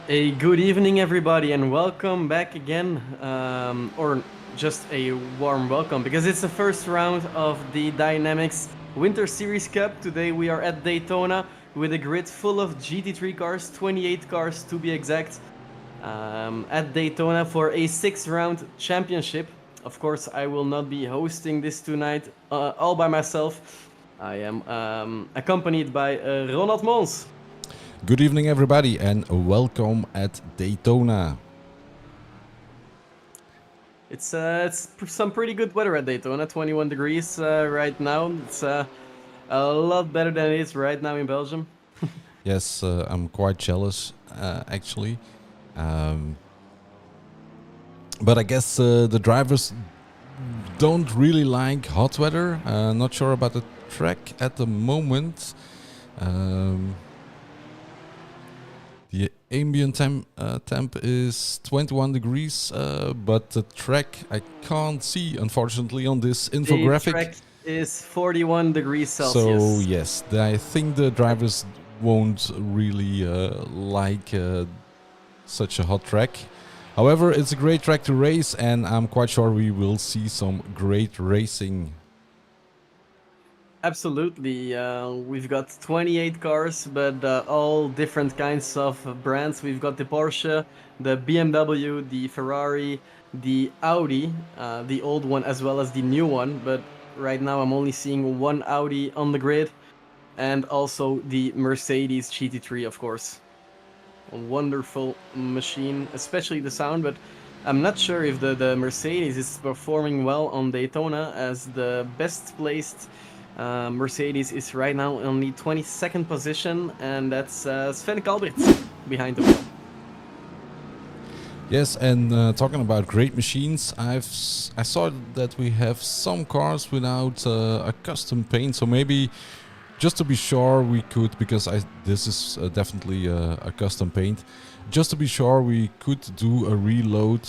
A good evening, everybody, and welcome back again, or just a warm welcome because it's the first round of the Dynamixx Winter Series Cup. Today we are at Daytona with a grid full of GT3 cars, 28 cars to be exact, at Daytona for a 6-round championship. Of course, I will not be hosting this tonight all by myself. I am accompanied by Ronald Mons. Good evening, everybody, and welcome at Daytona. It's some pretty good weather at Daytona. 21 degrees right now. It's a lot better than it is right now in Belgium. Yes, I'm quite jealous, actually. Um, but I guess the drivers don't really like hot weather. Not sure about the track at the moment. The ambient temp is 21 degrees, but the track I can't see, unfortunately, on this The infographic. track is 41 degrees So Celsius. yes, I think the drivers won't really like such a hot track. However, it's a great track to race, and I'm quite sure we will see some great racing. Absolutely. We've got 28 cars, but all different kinds of brands. We've got the Porsche, the BMW, the Ferrari, the Audi, the old one as well as the new one. But right now I'm only seeing one Audi on the grid, and also the Mercedes GT3, of course. A wonderful machine, especially the sound, but I'm not sure if the Mercedes is performing well on Daytona, as the best placed Mercedes is right now on the 22nd position, and that's Sven Kalbert behind the wheel. Yes, and talking about great machines, I saw that we have some cars without a custom paint, so maybe just to be sure we could, because this is definitely a custom paint, just to be sure we could do a reload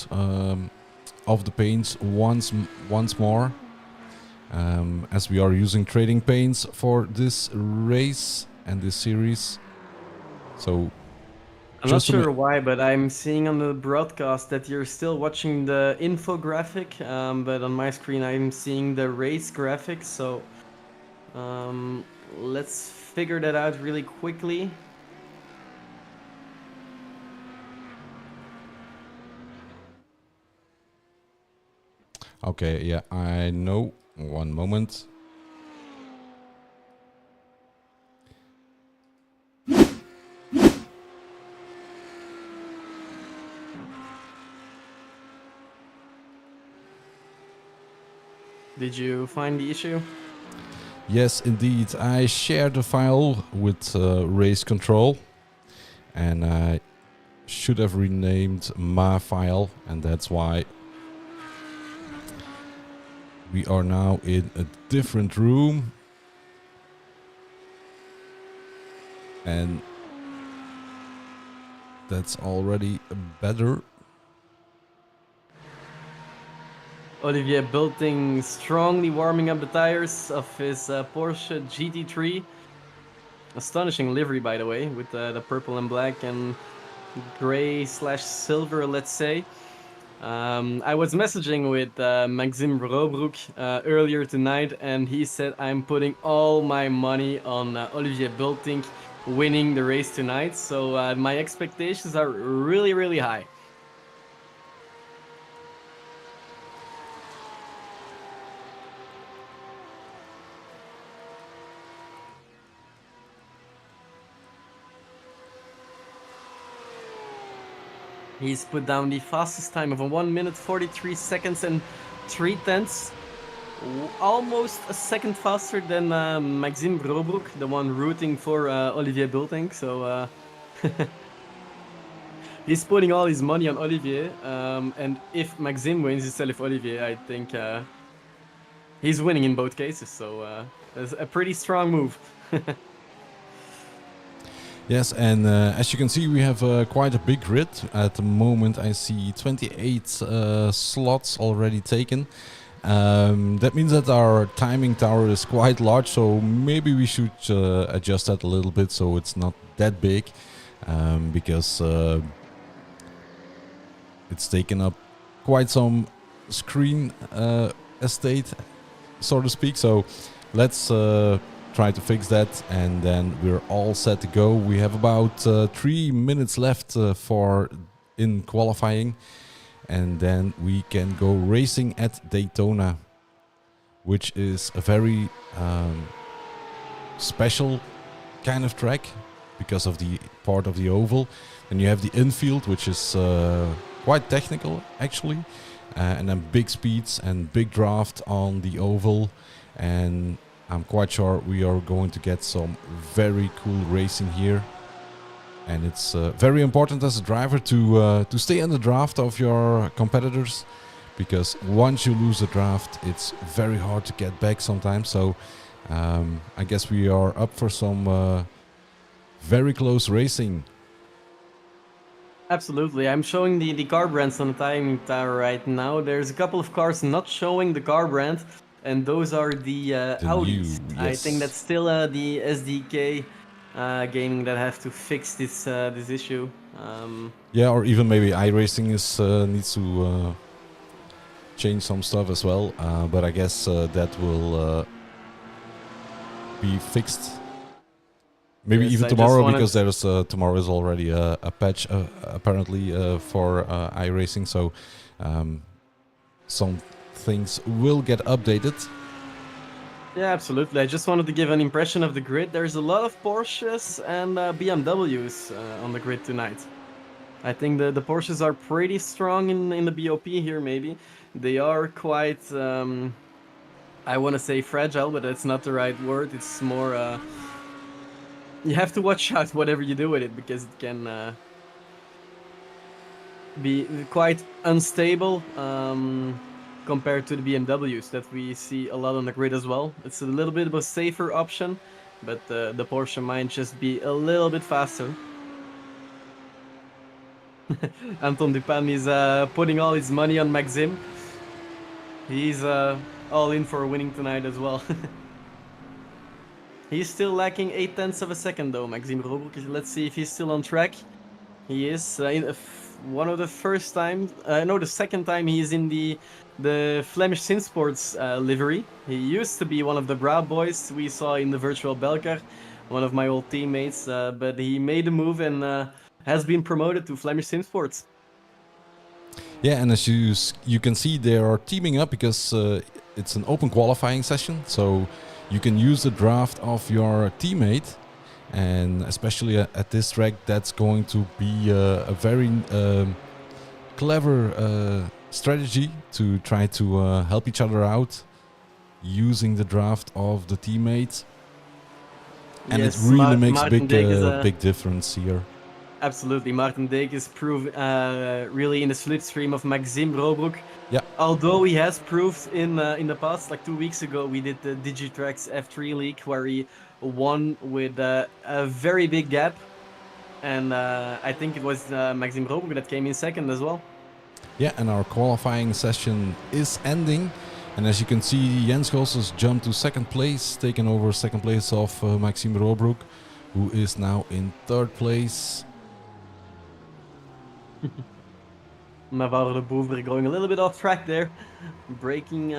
of the paints once more, as we are using trading paints for this race and this series. So I'm not sure why, but I'm seeing on the broadcast that you're still watching the infographic, but on my screen I'm seeing the race graphics, so let's figure that out really quickly. Okay, yeah, I know. One moment. Did you find the issue? Yes, indeed. I shared the file with Race Control, and I should have renamed my file, and that's why we are now in a different room. And that's already better. Olivier Bulting strongly warming up the tires of his Porsche GT3. Astonishing livery, by the way, with the purple and black and gray/silver, let's say. I was messaging with Maxime Robroek earlier tonight, and he said I'm putting all my money on Olivier Bulting winning the race tonight. So my expectations are really, really high. He's put down the fastest time of 1 minute 43 seconds and 3/10. Almost a second faster than Maxime Robroek, the one rooting for Olivier Bulting. So he's putting all his money on Olivier. And if Maxime wins instead of Olivier, I think he's winning in both cases. So it's a pretty strong move. Yes, and as you can see, we have quite a big grid. At the moment, I see 28 slots already taken. That means that our timing tower is quite large, so maybe we should adjust that a little bit so it's not that big, because it's taken up quite some screen estate, so to speak. So let's try to fix that, and then we're all set to go. We have about 3 minutes left for in qualifying, and then we can go racing at Daytona, which is a very special kind of track because of the part of the oval. And you have the infield, which is quite technical actually, and then big speeds and big draft on the oval. And I'm quite sure we are going to get some very cool racing here. And it's very important as a driver to stay in the draft of your competitors, because once you lose a draft, it's very hard to get back sometimes. So I guess we are up for some very close racing. Absolutely. I'm showing the car brands on the timing tower right now. There's a couple of cars not showing the car brand, and those are the Audis. New, I think that's yes. still the SDK gaming that have to fix this issue. Yeah, or even maybe iRacing is needs to change some stuff as well. But I guess that will be fixed. Maybe Yes, even I just tomorrow, wanted. because there's tomorrow is already a patch apparently for iRacing. So some things will get updated. Yeah, absolutely. I just wanted to give an impression of the grid. There's a lot of Porsches and BMWs on the grid tonight. I think the Porsches are pretty strong in the BOP here. Maybe they are quite. I want to say fragile, but that's not the right word. It's more. You have to watch out whatever you do with it, because it can be quite unstable compared to the BMWs that we see a lot on the grid as well. It's a little bit of a safer option, but the Porsche might just be a little bit faster. Anton Dupan is putting all his money on Maxim. He's all in for winning tonight as well. He's still lacking 8/10 of a second though, Maxime Robert. Let's see if he's still on track. He is one of the first time, no, the second time he's in the Flemish Sinsports livery. He used to be one of the Brab boys we saw in the virtual Belcar, one of my old teammates, but he made a move and has been promoted to Flemish Sinsports. Yeah, and as you can see, they are teaming up because it's an open qualifying session, so you can use the draft of your teammate, and especially at this track, that's going to be a very clever strategy to try to help each other out using the draft of the teammate, and Yes, it really makes Martin Dijk is big difference here. absolutely. Martin Dijk is really in the slipstream of Maxime Robroek. Yeah. Although he has proved in the past, like 2 weeks ago, we did the Digitrax F3 League where he won with a very big gap, and I think it was Maxime Robroek that came in second as well. Yeah, and our qualifying session is ending. And as you can see, Jens Gosses jumped to second place, taking over second place of Maxime Robroek, who is now in third place. Navarro de Bouvre going a little bit off track there, braking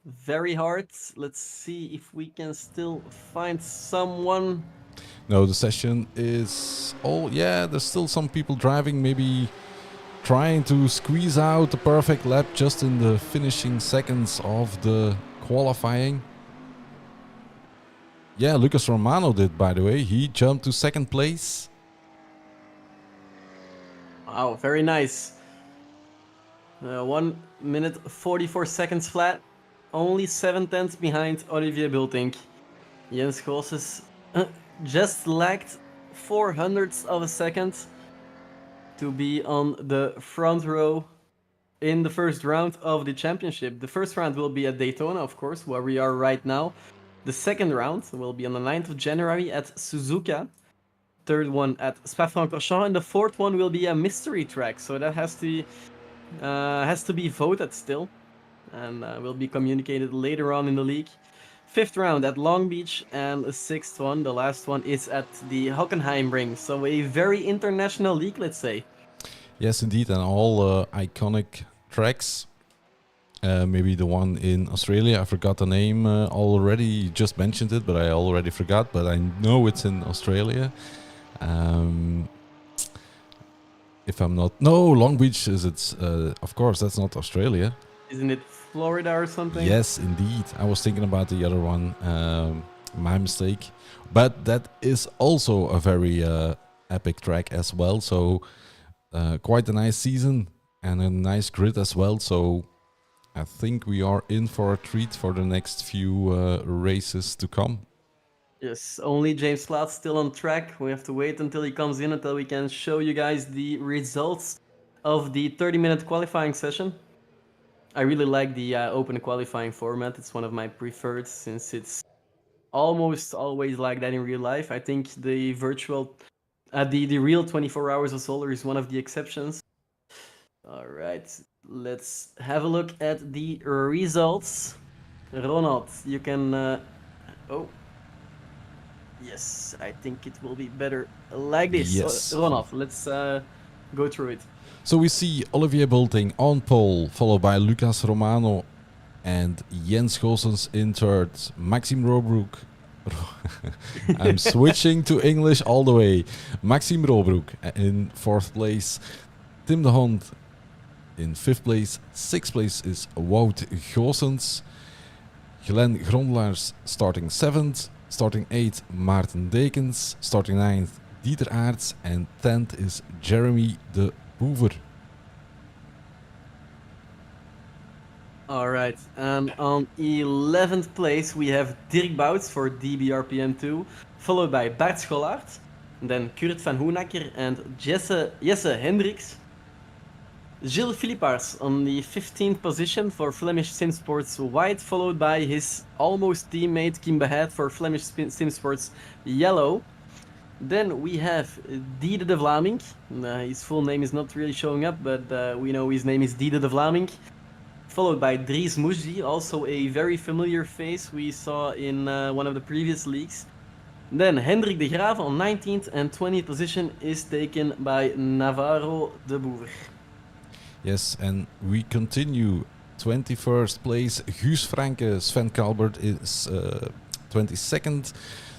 very hard. Let's see if we can still find someone. No, the session is all, yeah, there's still some people driving, maybe trying to squeeze out the perfect lap just in the finishing seconds of the qualifying. Yeah, Lucas Romano did, by the way. He jumped to second place. Wow, very nice. 1 minute 44 seconds flat. Only 7/10 behind Olivier Bultink. Jens Gosses just lacked 400ths of a second to be on the front row in the first round of the championship. The first round will be at Daytona, of course, where we are right now. The second round will be on the 9th of January at Suzuka. Third one at Spa-Francorchamps, and the fourth one will be a mystery track. So that has to be voted still, and will be communicated later on in the league. Fifth round at Long Beach, and a sixth one, the last one, is at the Hockenheimring. So a very international league, let's say. Yes, indeed, and all iconic tracks. Maybe the one in Australia, I forgot the name already. You just mentioned it, but I already forgot. But I know it's in Australia. Um, if I'm not, no, Long Beach is it? Of course, that's not Australia. Isn't it Florida or something? Yes, indeed. I was thinking about the other one. My mistake. But that is also a very epic track as well. So quite a nice season and a nice grid as well. So I think we are in for a treat for the next few races to come. Yes, only James Platt's still on track. We have to wait until he comes in until we can show you guys the results of the 30-minute qualifying session. I really like the open qualifying format. It's one of my preferred since it's almost always like that in real life. I think the the real 24 hours of solar is one of the exceptions. All right, let's have a look at the results. Ronald, you can. Oh, yes, I think it will be better like this. Yes. Ronald, let's go through it. So we see Olivier Bulting on pole, followed by Lucas Romano and Jens Goossens in third. Maxime Robroek. I'm switching to English all the way. Maxime Robroek in fourth place. Tim de Hond in fifth place. Sixth place is Wout Goossens. Glenn Grondelaars starting seventh. Starting eighth, Maarten Dekens. Starting ninth, Dieter Aerts. And 10th is Jeremy de Boever. All right, and on 11th place we have Dirk Bouts for DBRPM2, followed by Bart Schollaert, then Kurt van Hoenacker and Jesse Hendricks. Gilles Philippaerts on the 15th position for Flemish Simsports White, followed by his almost teammate Kim Behet for Flemish Simsports Yellow. Then we have Diede de Vlaming. His full name is not really showing up, but we know his name is Diede de Vlaming. Followed by Dries Moesji, also a very familiar face we saw in one of the previous leagues. Then Hendrik de Graaf on 19th and 20th position is taken by Navarro de Boer. Yes, and we continue. 21st place, Guus Franke. Sven Kalbert is 22nd.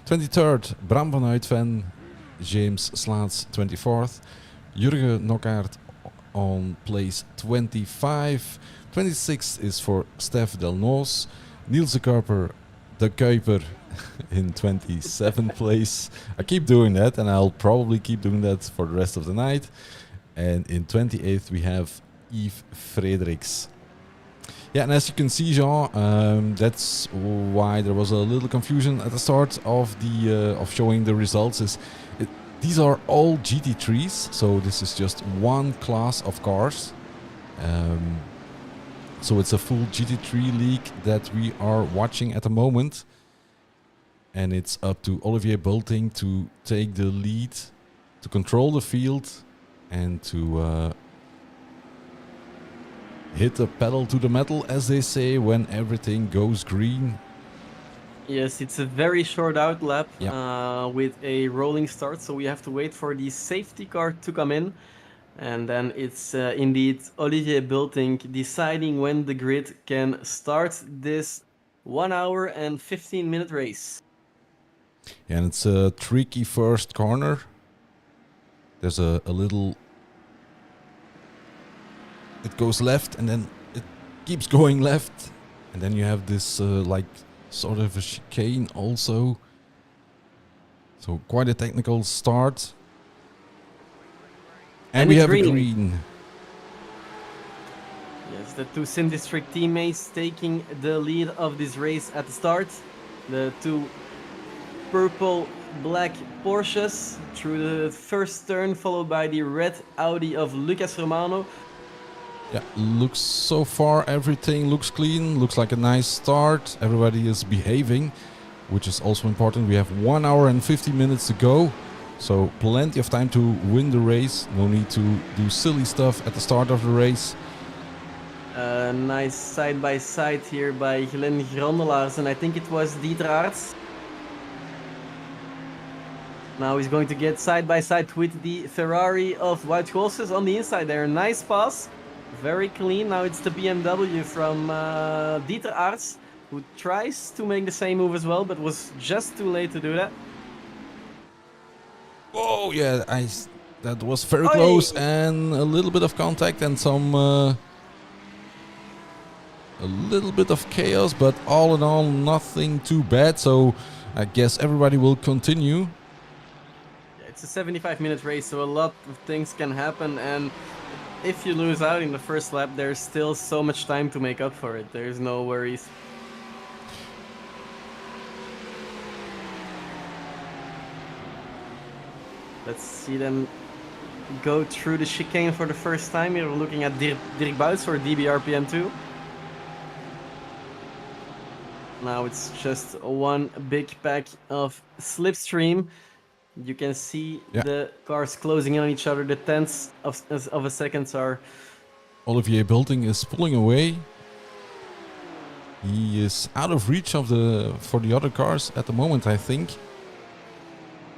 23rd, Bram van Uitven. James Slaats 24th. Jurgen Knockaert on place 25. 26th is for Stef Delnoos. Niels de Kuiper in 27th place. I keep doing that, and I'll probably keep doing that for the rest of the night. And in 28th we have Yves Frederiks. Yeah, and as you can see, Jean, that's why there was a little confusion at the start of the of showing the results. These are all GT3s, so this is just one class of cars. So it's a full GT3 league that we are watching at the moment. And it's up to Olivier Bulting to take the lead, to control the field, and to hit the pedal to the metal, as they say, when everything goes green. Yes, it's a very short out lap with a rolling start, so we have to wait for the safety car to come in. And then it's indeed Olivier Bulting deciding when the grid can start this 1 hour and 15-minute race. And it's a tricky first corner. There's a little... It goes left and then it keeps going left. And then you have this like sort of a chicane also. So quite a technical start. And we have a green. Yes, the two Sim District teammates taking the lead of this race at the start. The two purple-black Porsches through the first turn, followed by the red Audi of Lucas Romano. Yeah, looks so far, everything looks clean, looks like a nice start. Everybody is behaving, which is also important. We have 1 hour and 50 minutes to go. So plenty of time to win the race. No need to do silly stuff at the start of the race. Nice side-by-side here by Glenn Grondelaars, and I think it was Dieter Aerts. Now he's going to get side by side with the Ferrari of White Horses on the inside there. Nice pass, very clean. Now it's the BMW from Dieter Aerts, who tries to make the same move as well, but was just too late to do that. Oh yeah, that was very Oi! close, and a little bit of contact and some a little bit of chaos, but all in all, nothing too bad. So I guess everybody will continue. It's a 75-minute race, so a lot of things can happen, and if you lose out in the first lap, there's still so much time to make up for it. There's no worries. Let's see them go through the chicane for the first time. Here we're looking at Dirk Bouts for DBRPM2. Now it's just one big pack of slipstream. You can see the cars closing in on each other. The tenths of a second are... Olivier Bulting is pulling away. He is out of reach of for the other cars at the moment, I think.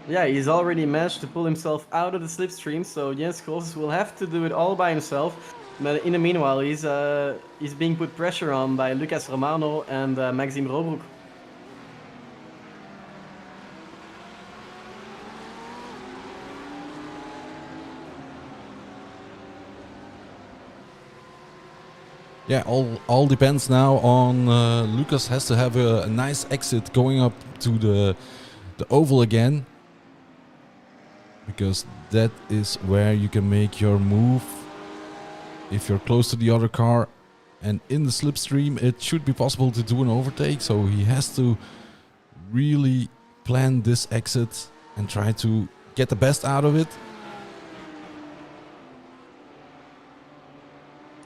Yeah, he's already managed to pull himself out of the slipstream, so Jens Scholz will have to do it all by himself. But in the meanwhile, he's being put pressure on by Lucas Romano and Maxime Robroek. Yeah, all depends now on Lucas has to have a nice exit going up to the oval again, because that is where you can make your move. If you're close to the other car and in the slipstream, it should be possible to do an overtake, so he has to really plan this exit and try to get the best out of it.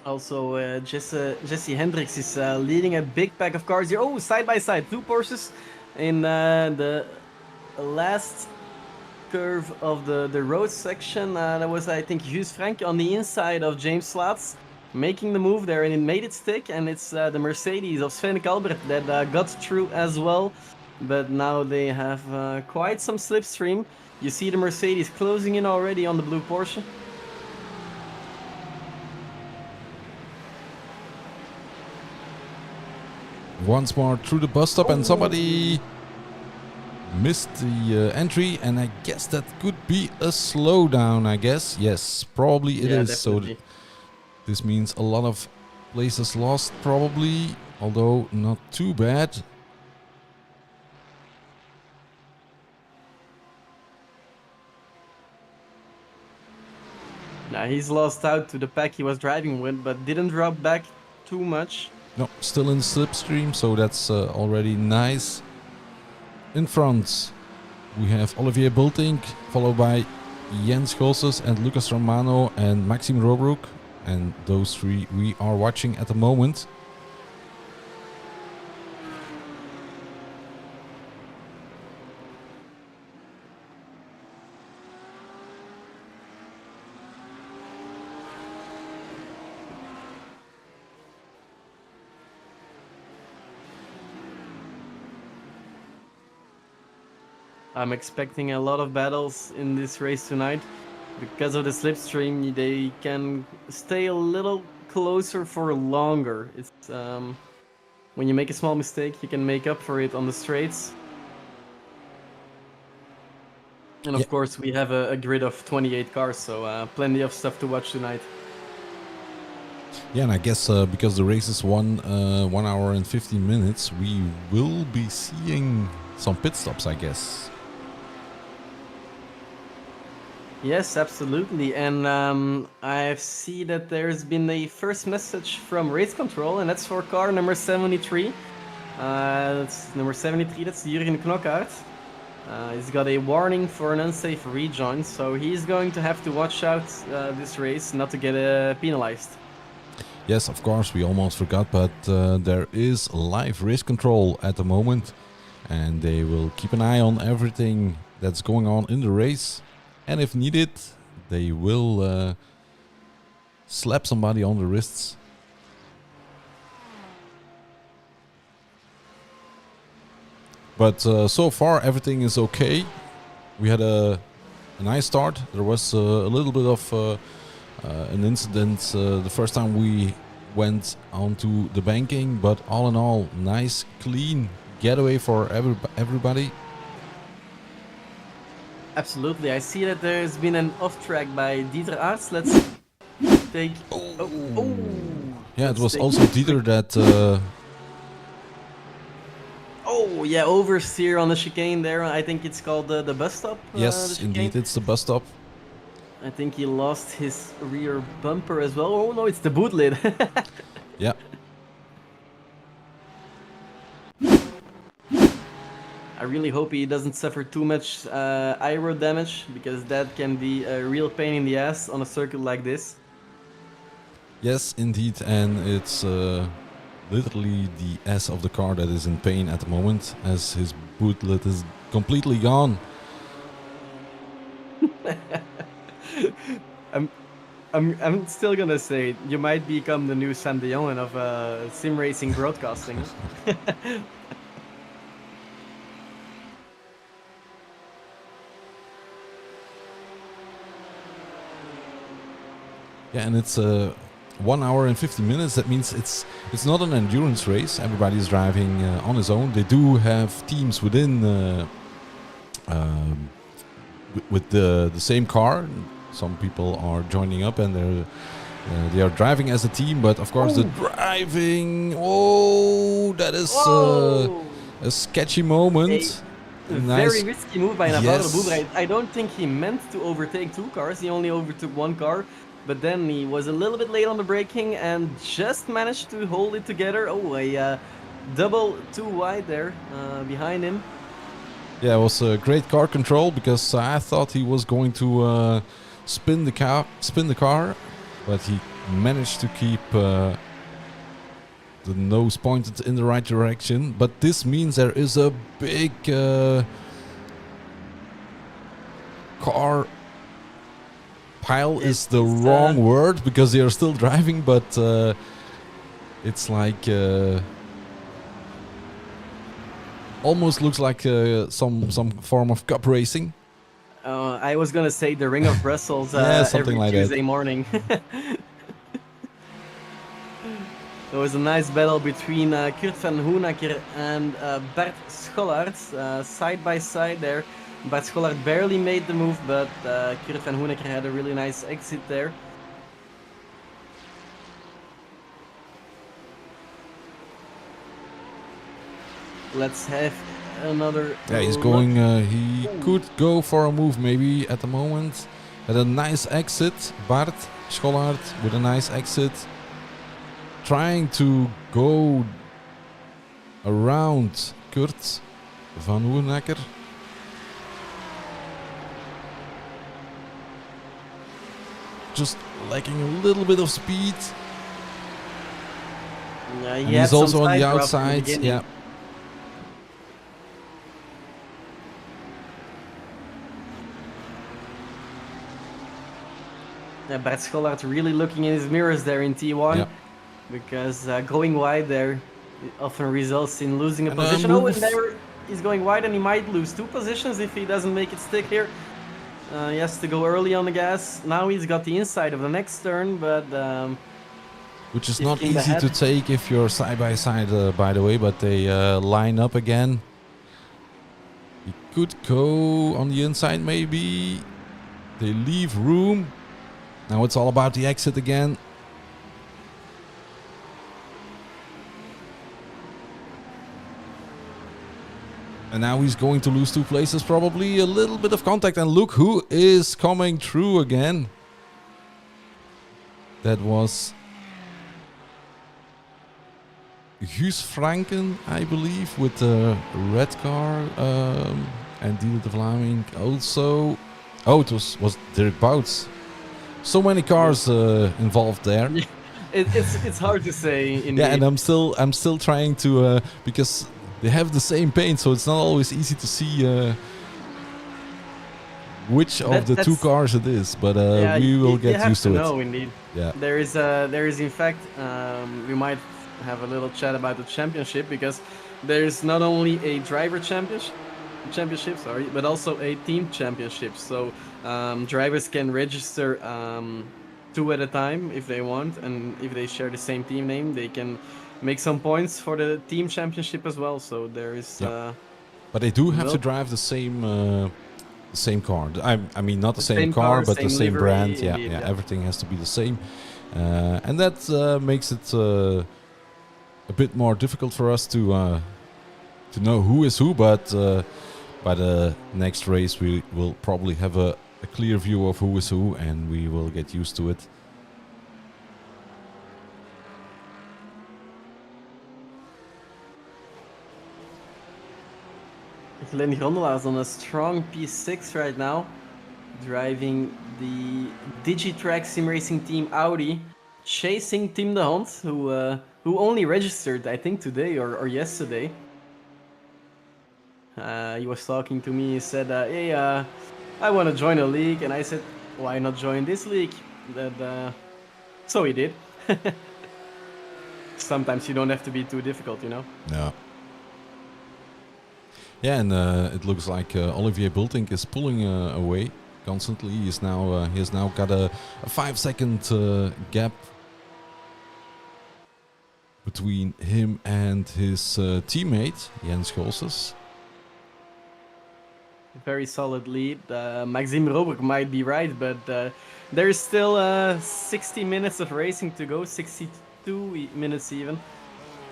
Also, Jesse Hendricks is leading a big pack of cars here. Oh, side by side, two Porsches in the last curve of the road section. That was, I think, Hughes Frank on the inside of James Slats, making the move there, and it made it stick. And it's the Mercedes of Sven Kalbert that got through as well. But now they have quite some slipstream. You see the Mercedes closing in already on the blue Porsche. Once more through the bus stop, and somebody missed the entry, and I guess that could be a slowdown, I guess. Yes, probably it is. Definitely. So this means a lot of places lost, probably, although not too bad. Now he's lost out to the pack he was driving with, but didn't drop back too much. No, still in the slipstream, so that's already nice. In front, we have Olivier Bulting, followed by Jens Scholz and Lucas Romano and Maxime Robroek. And those three we are watching at the moment. I'm expecting a lot of battles in this race tonight. Because of the slipstream, they can stay a little closer for longer. It's when you make a small mistake, you can make up for it on the straights. And of course, we have a grid of 28 cars, so plenty of stuff to watch tonight. Yeah, and I guess because the race is 1 hour and 15 minutes, we will be seeing some pit stops, I guess. Yes, absolutely. And I see that there's been a first message from race control, and that's for car number 73. That's number 73, that's Jurgen Knockaert. He's got a warning for an unsafe rejoin, so he's going to have to watch out this race not to get penalized. Yes, of course, we almost forgot, but there is live race control at the moment, and they will keep an eye on everything that's going on in the race. And if needed, they will slap somebody on the wrists. But so far everything is okay. we had a nice start. There was a little bit of an incident the first time we went onto the banking, but all in all, nice, clean getaway for everybody. Absolutely. I see that there's been an off track by Dieter Aerts. Let's take. Oh. Yeah, Let's it was take also a Dieter quick- that. Oh yeah, oversteer on the chicane there. I think it's called the bus stop. The Yes, chicane. indeed, it's the bus stop. I think he lost his rear bumper as well. Oh no, it's the boot lid. Yeah. I really hope he doesn't suffer too much aero damage, because that can be a real pain in the ass on a circuit like this. Yes, indeed, and it's literally the ass of the car that is in pain at the moment, as his boot lid is completely gone. I'm still gonna say you might become the new Sam de Jongen of sim racing broadcasting. Yeah, and it's 1 hour and 50 minutes. That means it's not an endurance race. Everybody is driving on his own. They do have teams within with the same car. Some people are joining up and they are driving as a team. But of course, the driving. Oh, that is a sketchy moment. Very risky move by Navarro Yes. Buber. I don't think he meant to overtake two cars. He only overtook one car. But then he was a little bit late on the braking and just managed to hold it together. Oh, a double too wide there behind him. Yeah, it was great car control, because I thought he was going to spin the car, but he managed to keep the nose pointed in the right direction. But this means there is a big car pile is the wrong word, because they are still driving, but it's like almost looks like some form of cup racing. I was gonna say the Ring of Brussels Yeah, something every like Tuesday that. morning. There was a nice battle between Kurt van Hoenacker and Bart Schollaert, side by side there. Bart Schollaert barely made the move, but Kurt van Hoenacker had a really nice exit there. Let's have another. Yeah, he's going. He could go for a move maybe at the moment. Had a nice exit. Bart Schollaert with a nice exit. Trying to go around Kurt van Hoenacker. Just lacking a little bit of speed. And he's also on the outside. Yeah. Bart Schollaert really looking in his mirrors there in T1. Yeah. Because going wide there often results in losing a position. Oh, and there he's going wide, and he might lose 2 positions if he doesn't make it stick here. He has to go early on the gas. Now he's got the inside of the next turn, but which is not easy to take if you're side by side, by the way, but they line up again. He could go on the inside maybe. They leave room. Now it's all about the exit again. And now he's going to lose 2 places, probably a little bit of contact. And look who is coming through again. That was Guus Franken, I believe, with the red car. And Dieter de Vlaming also. Oh, it was Dirk Bouts. So many cars involved there. It's hard to say. Indeed. Yeah, and I'm still trying to because they have the same paint, so it's not always easy to see which of the 2 cars it is. But yeah, we will get used to it. No, indeed. Yeah. There is in fact we might have a little chat about the championship, because there's not only a driver championship, championship, sorry, but also a team championship. So drivers can register 2 at a time if they want, and if they share the same team name, they can make some points for the team championship as well. So there is Yeah. But they do have to well, drive the same car. I mean, not the the same same car, car, but the same same brand. livery, Yeah, indeed. yeah. Yeah. Everything has to be the same, and that makes it a bit more difficult for us to know who is who. But by the next race, we will probably have a clear view of who is who, and we will get used to it. Glenn Grondelaars on a strong P6 right now, driving the Digitrack sim racing team Audi, chasing Tim de Hond, who only registered I think today or yesterday. He was talking to me. He said, "Hey, I want to join a league," and I said, "Why not join this league?" So he did. Sometimes you don't have to be too difficult, you know. Yeah. Yeah, and it looks like Olivier Bultink is pulling away constantly. He has now got a 5-second gap between him and his teammate Jens Scholzes. Very solid lead. Maxime Roberg might be right, but there is still 60 minutes of racing to go, 62 minutes even.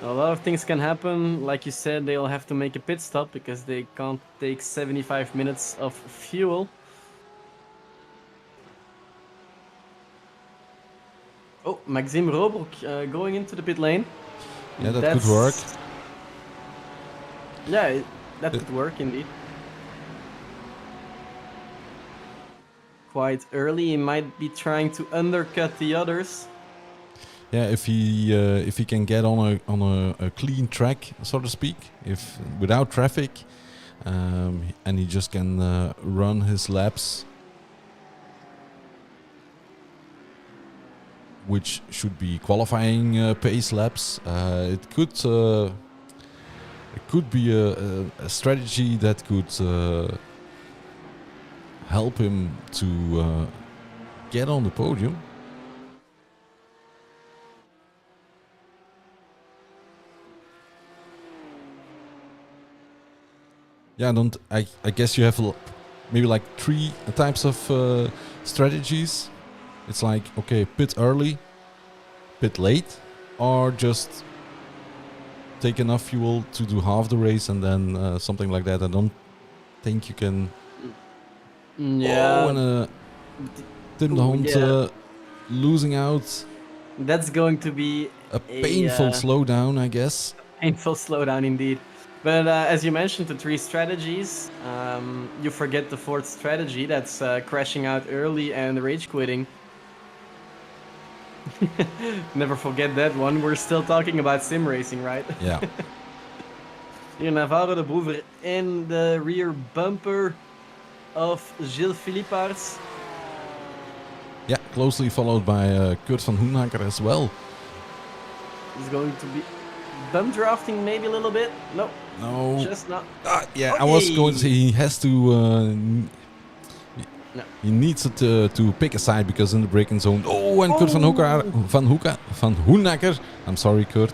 A lot of things can happen. Like you said, they'll have to make a pit stop because they can't take 75 minutes of fuel. Oh, Maxime Roberg going into the pit lane. Yeah, that could work. Yeah, that could work indeed. Quite early, he might be trying to undercut the others. Yeah, if he can get on a clean track, so to speak, if without traffic, and he just can run his laps, which should be qualifying pace laps, it could be a strategy that could help him to get on the podium. Yeah, I guess you have maybe like 3 types of strategies. It's like, okay, pit early, pit late, or just take enough fuel to do half the race and then something like that. I don't think you can. Yeah. Oh, and Tim de Hond losing out. That's going to be a painful slowdown, I guess. Painful slowdown indeed. But as you mentioned, the 3 strategies, you forget the 4th strategy, that's crashing out early and rage quitting. Never forget that one. We're still talking about sim racing, right? Yeah. Here, Navarro de Boever in the rear bumper of Gilles Philippaerts. Yeah, closely followed by Kurt van Hoenacker as well. He's going to be bump drafting maybe a little bit. No. Just not. Yeah, okay. I was going to say he has to. No. He needs to pick a side because in the braking zone. Oh, and Kurt van Hoenacker. I'm sorry, Kurt.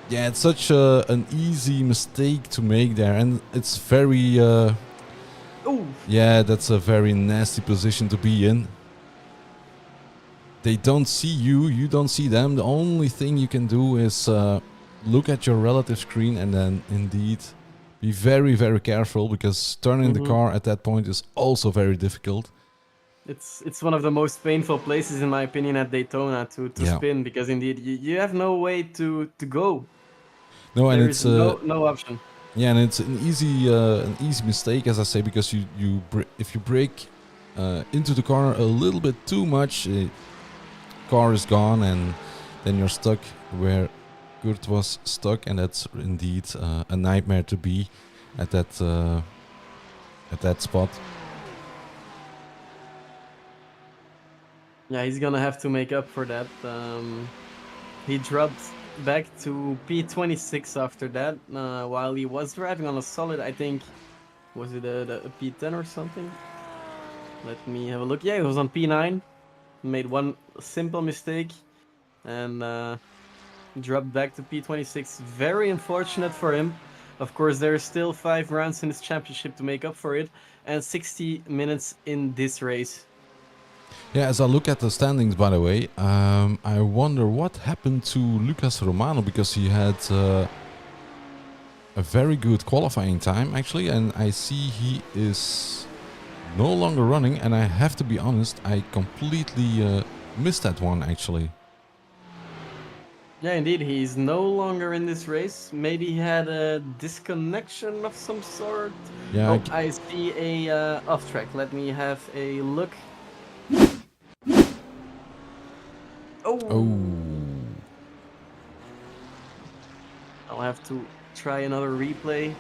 Yeah, it's such an easy mistake to make there, and it's very. Yeah, that's a very nasty position to be in. They don't see you, you don't see them. The only thing you can do is look at your relative screen and then indeed be very, very careful, because turning the car at that point is also very difficult. It's one of the most painful places, in my opinion, at Daytona to spin, because indeed you have no way to go. No, and There's no option. Yeah, and it's an easy mistake, as I say, because if you brake into the car a little bit too much, car is gone, and then you're stuck where Kurt was stuck, and that's indeed a nightmare to be at that spot. Yeah, he's gonna have to make up for that. He dropped back to P26 after that, while he was driving on a solid, I think, was it a P10 or something? Let me have a look. Yeah, it was on P9. Made one simple mistake and dropped back to P26. Very unfortunate for him. Of course, there are still 5 rounds in this championship to make up for it, and 60 minutes in this race. Yeah, as I look at the standings, by the way, I wonder what happened to Lucas Romano, because he had a very good qualifying time, actually, and I see he is no longer running, and I have to be honest, I completely missed that one, actually. Yeah, indeed, he's no longer in this race. Maybe he had a disconnection of some sort. Yeah. Oh, I see a off track. Let me have a look. Oh. I'll have to try another replay.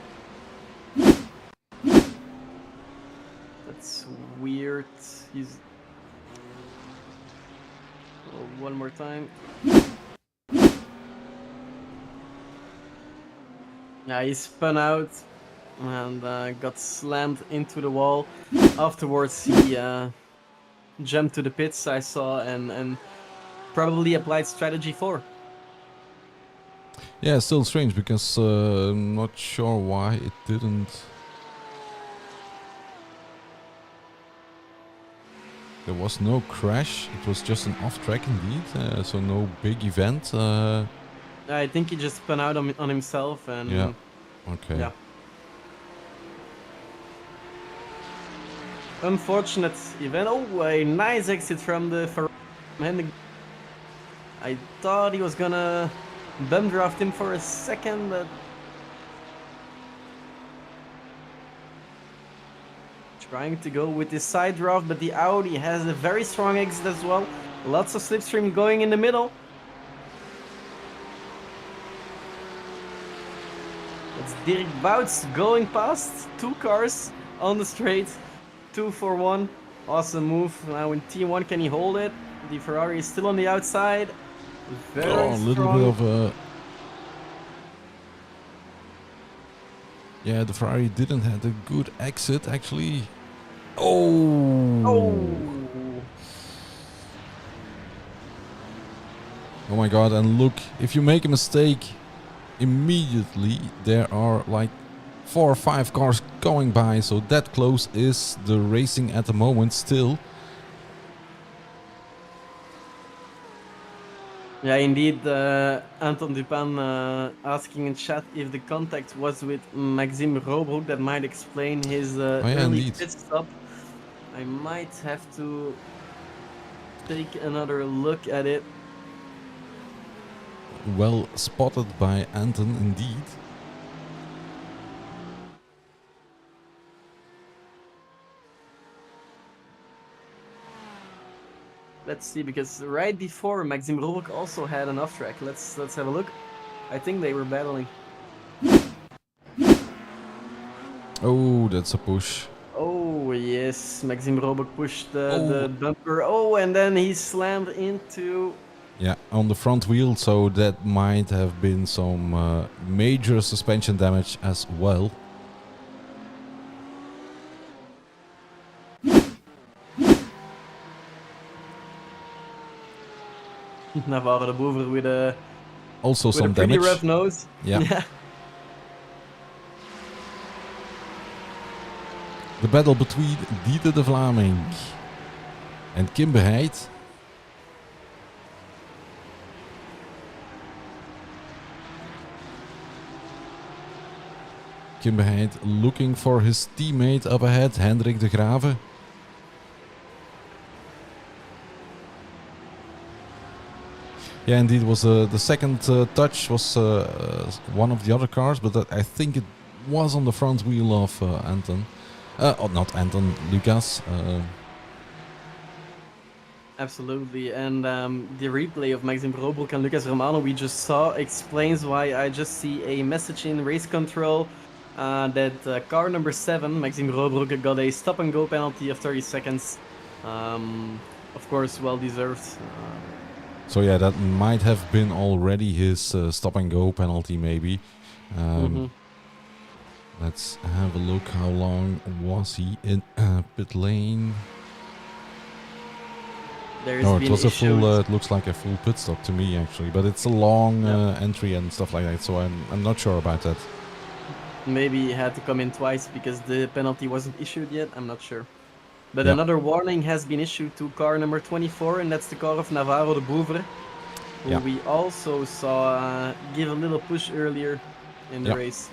That's weird. He's... Oh, one more time. Yeah, he spun out and got slammed into the wall. Afterwards, he jumped to the pits, I saw, and probably applied strategy 4. Yeah, still strange, because I'm not sure why it didn't. There was no crash, it was just an off-track indeed, so no big event. I think he just spun out on himself and... Yeah, okay. Yeah. Unfortunate event. Oh, a nice exit from the Ferrari. I thought he was gonna bum draft him for a second, but... Trying to go with his side draft, but the Audi has a very strong exit as well. Lots of slipstream going in the middle. It's Dirk Bouts going past 2 cars on the straight. 2 for 1. Awesome move. Now in T1, can he hold it? The Ferrari is still on the outside. Very a little strong. bit of a... Yeah, the Ferrari didn't have a good exit, actually. Oh! Oh my god, and look, if you make a mistake, immediately there are like 4 or 5 cars going by, so that close is the racing at the moment still. Yeah, indeed, Anton Dupin asking in chat if the contact was with Maxime Robroek. That might explain his early pit stop. I might have to take another look at it. Well spotted by Anton, indeed. Let's see, because right before Maxime Robroek also had an off track. Let's have a look. I think they were battling. Oh, that's a push. Oh yes, Maxime Robroek pushed the bumper. Oh, and then he slammed into... Yeah, on the front wheel, so that might have been some major suspension damage as well. Navarro de Boever with a... Also with some a pretty damage. rough nose. Yeah. The battle between Dieter de Vlaming and Kim Beheid. Kim Beheid looking for his teammate up ahead, Hendrik de Grave. Yeah, indeed, was the second touch was one of the other cars, but I think it was on the front wheel of Anton. Oh, not Anton, Lucas. Absolutely, and the replay of Maxime Robroek and Lucas Romano we just saw explains why I just see a message in race control that car number 7, Maxime Robroek, got a stop and go penalty of 30 seconds. Of course, well deserved. So yeah, that might have been already his stop and go penalty, maybe. Let's have a look. How long was he in pit lane? No, it was a full. It looks like a full pit stop to me, actually, but it's a long entry and stuff like that. So I'm not sure about that. Maybe he had to come in twice because the penalty wasn't issued yet. I'm not sure. But another warning has been issued to car number 24, and that's the car of Navarro de Bouvre, who we also saw give a little push earlier in the race.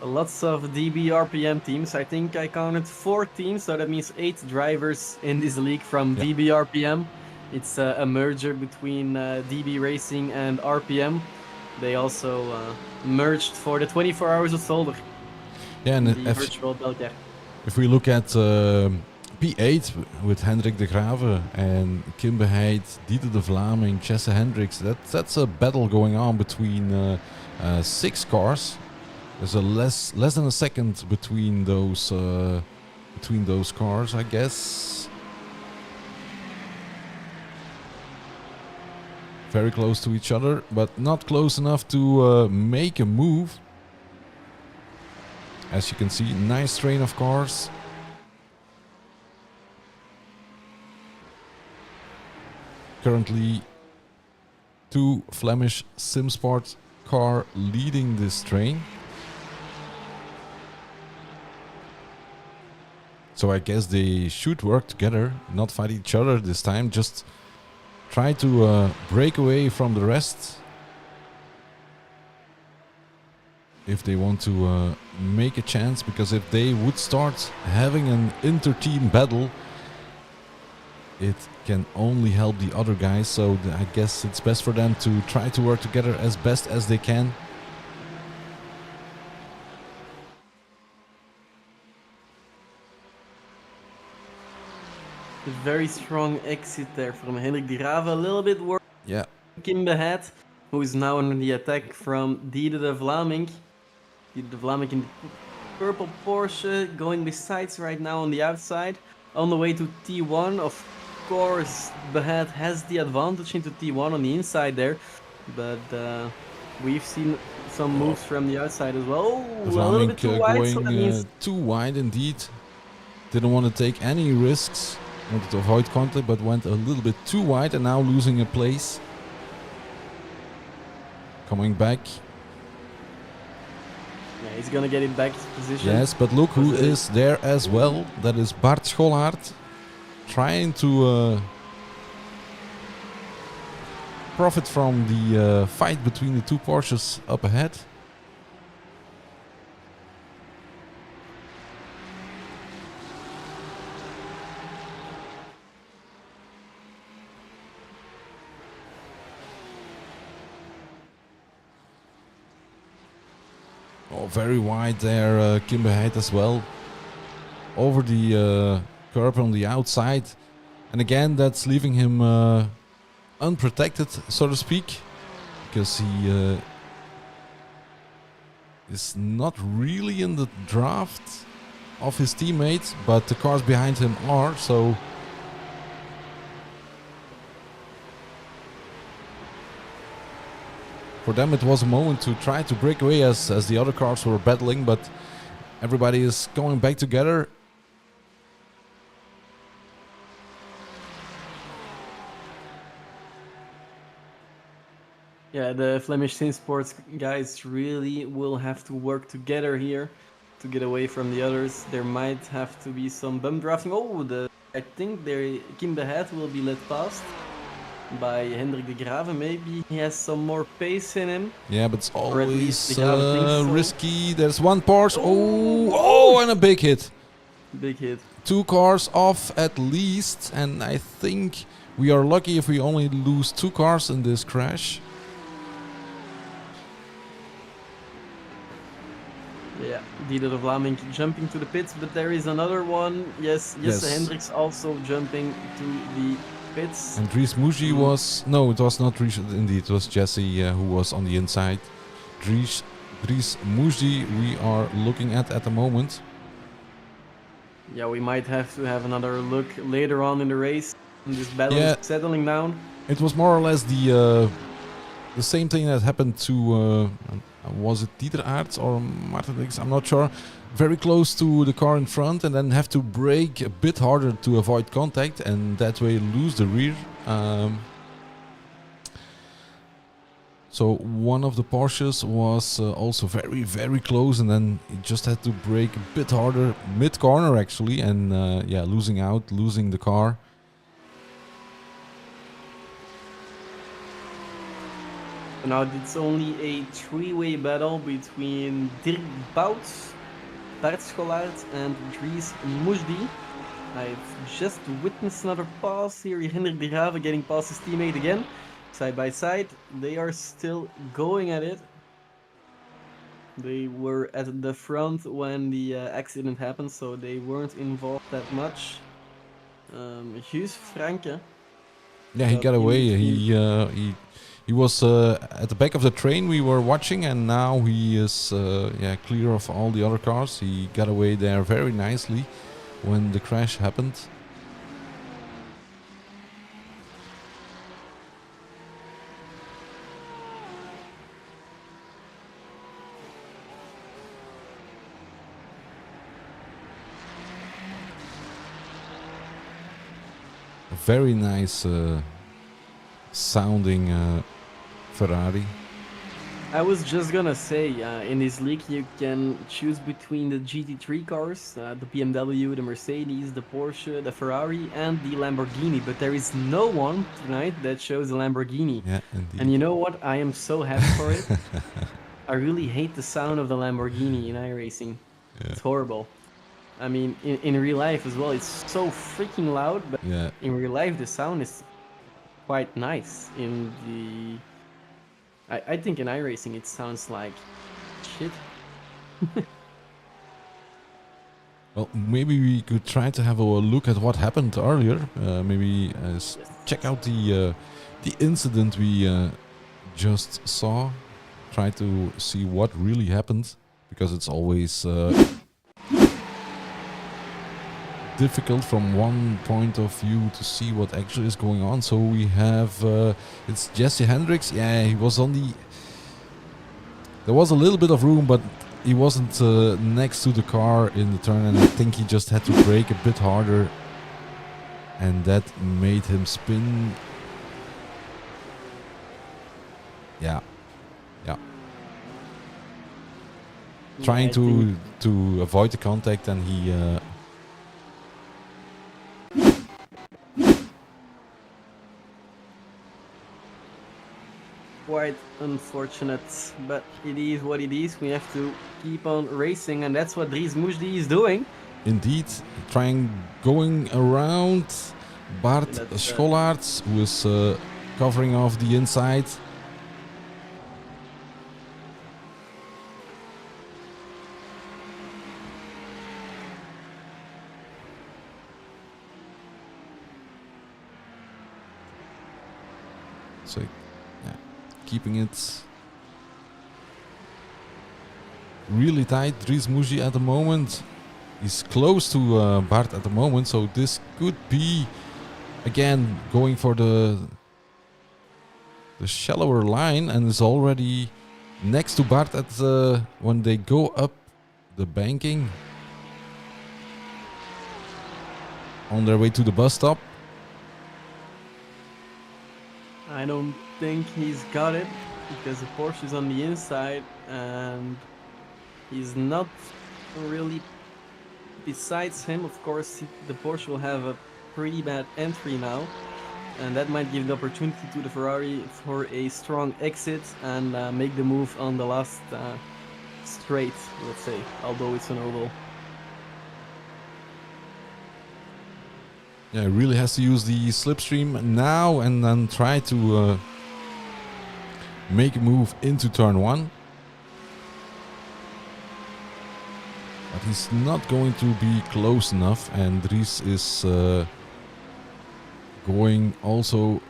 Lots of DB RPM teams. I think I counted 4 teams, so that means 8 drivers in this league from DB RPM. It's a merger between DB Racing and RPM. They also merged for the 24 Hours of Zolder. Yeah, and the virtual Belgier. If we look at P8 with Hendrik de Grave and Kim Beheid, Dieter de Vlaming, Jesse Hendricks, that's a battle going on between 6 cars. There's a less than a second between those cars, I guess. Very close to each other, but not close enough to make a move. As you can see, nice train of cars. Currently, 2 Flemish SimSport car leading this train. So I guess they should work together, not fight each other this time, just try to break away from the rest. If they want to make a chance, because if they would start having an inter-team battle, it can only help the other guys. So I guess it's best for them to try to work together as best as they can. A very strong exit there from Hendrik de Grave, a little bit worse. Yeah. Kim Beheid, who is now under the attack from Dieter de Vlaming. Dieter de Vlaming in the purple Porsche, going besides right now on the outside. On the way to T1, of course, Beheid has the advantage into T1 on the inside there. But we've seen some moves from the outside as well. A little bit too wide, so that means... too wide indeed. Didn't want to take any risks. Wanted to avoid contact, but went a little bit too wide and now losing a place. Coming back. Yeah, he's gonna get it back to position. Yes, but look who is there as well. That is Bart Scholhart. Trying to profit from the fight between the 2 Porsches up ahead. Oh, very wide there, Kim Beheid as well. Over the curb on the outside. And again, that's leaving him unprotected, so to speak. Because he is not really in the draft of his teammates, but the cars behind him are, so... For them it was a moment to try to break away as the other cars were battling, but everybody is going back together. Yeah, the Flemish SimSports guys really will have to work together here to get away from the others. There might have to be some bump drafting. Oh, I think Kim Beheid will be led past by Hendrik de Grave. Maybe he has some more pace in him. Yeah, but it's always risky. There's 1 Porsche. Oh, and a big hit. Big hit. 2 cars off at least, and I think we are lucky if we only lose 2 cars in this crash. Yeah, Dieter de Vlaming jumping to the pits, but there is another one. Yes, Hendricks also jumping to the pits. And Dries Muji was... No, it was not Dries, indeed. It was Jesse who was on the inside. Dries Muji we are looking at the moment. Yeah, we might have to have another look later on in the race. This battle Yeah, is settling down. it was more or less the same thing that happened to... was it Dieter Aerts or Martin Dix? I'm not sure. Very close to the car in front and then have to brake a bit harder to avoid contact and that way lose the rear. So one of the Porsches was also very, very close and then it just had to brake a bit harder mid-corner actually and yeah, losing the car. Now it's only a three-way battle between Dirk Bouts, Bart Schollaert and Dries Muji. I've just witnessed another pass here. Hendrik de Graave getting past his teammate again. Side by side, they are still going at it. They were at the front when the accident happened, so they weren't involved that much. Guus Franke. Yeah, he got away. He was at the back of the train we were watching, and now he is yeah, clear of all the other cars. He got away there very nicely when the crash happened. A very nice sounding Ferrari. I was just gonna say, in this league you can choose between the GT3 cars, the BMW, the Mercedes, the Porsche, the Ferrari, and the Lamborghini, but there is no one tonight that shows the Lamborghini. Yeah, indeed. And you know what? I am so happy for it. I really hate the sound of the Lamborghini in iRacing. Yeah. It's horrible. I mean, in real life as well, it's so freaking loud, but Yeah. in real life the sound is quite nice. In the... I think in iRacing it sounds like shit. Well, maybe we could try to have a look at what happened earlier. Maybe check out the incident we just saw. Try to see what really happened, because it's always difficult from one point of view to see what actually is going on. So we have it's Jesse Hendricks. Yeah, he was on the... There was a little bit of room, but he wasn't next to the car in the turn, and I think he just had to brake a bit harder, and that made him spin. Yeah, yeah. Trying to avoid the contact, and he Quite unfortunate, but it is what it is. We have to keep on racing, and that's what Dries Muji is doing. Indeed, going around Bart Schollaert, who is covering off the inside. So, yeah, keeping it really tight. Dries Muji at the moment is close to Bart at the moment, so this could be again going for the shallower line, and is already next to Bart at when they go up the banking on their way to the bus stop. I don't think he's got it, because the Porsche is on the inside and he's not really besides him. Of course, the Porsche will have a pretty bad entry now, and that might give the opportunity to the Ferrari for a strong exit and make the move on the last straight, let's say, although it's an oval. Yeah, really has to use the slipstream now and then try to make a move into turn one. But he's not going to be close enough, and Dries is going also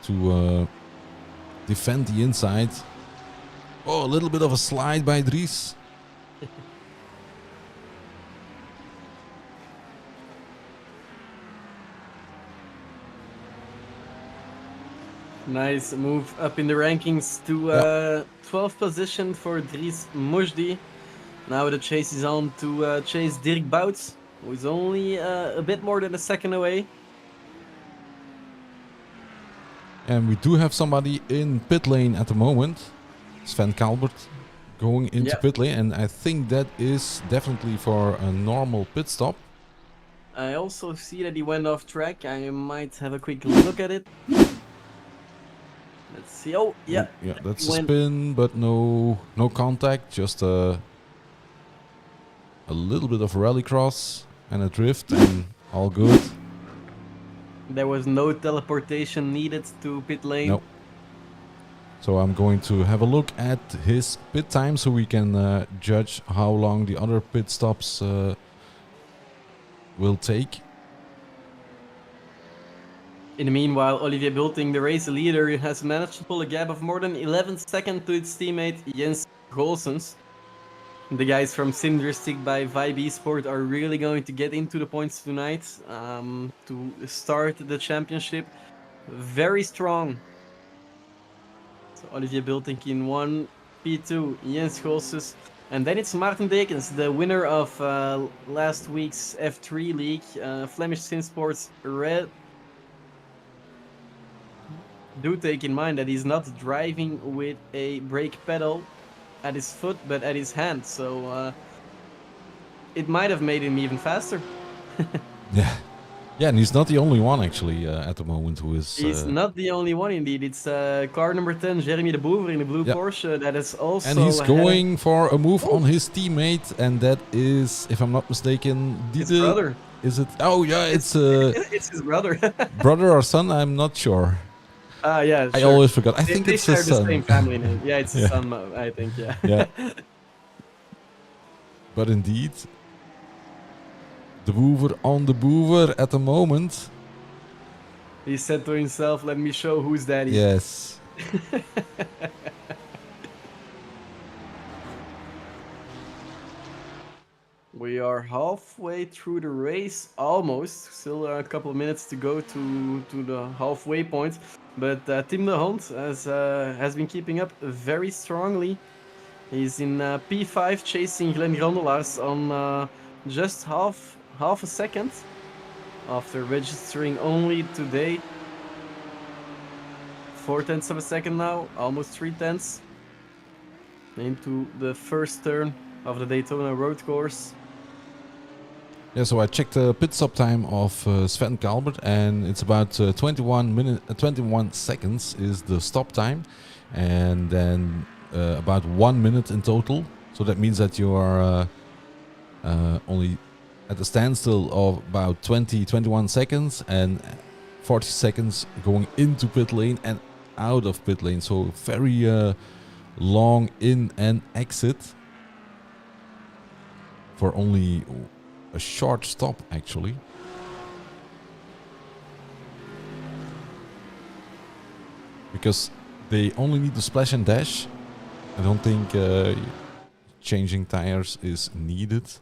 to defend the inside. Oh, a little bit of a slide by Dries. Nice move up in the rankings to Yep. 12th position for Dries Mujdi. Now the chase is on to chase Dirk Bouts, who is only a bit more than a second away. And we do have somebody in pit lane at the moment. Sven Kalbert going into Yep. pit lane, and I think that is definitely for a normal pit stop. I also see that he went off track. I might have a quick look at it. Let's see. Oh, yeah. Oh, yeah, that's a went. spin, but no contact. Just a little bit of rallycross and a drift, and all good. There was no teleportation needed to pit lane. Nope. So I'm going to have a look at his pit time so we can judge how long the other pit stops will take. In the meanwhile, Olivier Bulting, the race leader, has managed to pull a gap of more than 11 seconds to its teammate Jens Golsens. The guys from Synderstig by Vibe Esport are really going to get into the points tonight to start the championship. Very strong. So Olivier Bulting in 1, P2, Jens Golsens. And then it's Maarten Dekens, the winner of last week's F3 League, Flemish Synsports Red. Do take in mind that he's not driving with a brake pedal at his foot, but at his hand. So it might have made him even faster. Yeah. Yeah, and he's not the only one actually at the moment who is... He's not the only one indeed. It's car number 10, Jeremy de Boever in the blue Porsche that is also... And he's going for a move on his teammate, and that is, if I'm not mistaken, his brother. Is it? Oh yeah, it's it's his brother. brother or son, I'm not sure. Yeah, I sure. always forgot. I think they it's share his the son. same family name. Yeah, it's his son, I think, yeah. Yeah. But indeed, de Boever on de Boever at the moment. He said to himself, let me show who's daddy. Yes. We are halfway through the race, almost. Still a couple of minutes to go to the halfway point. But Tim de Hond has been keeping up very strongly. He's in P5 chasing Glenn Grandelaars on just half a second after registering only today. 4/10 of a second now, almost 3/10 into the first turn of the Daytona road course. Yeah, so I checked the pit stop time of Sven Kalbert, and it's about 21 seconds is the stop time, and then about 1 minute in total. So that means that you are only at a standstill of about 21 seconds and 40 seconds going into pit lane and out of pit lane. So very long in and exit for only a short stop actually. Because they only need to splash and dash. I don't think changing tires is needed.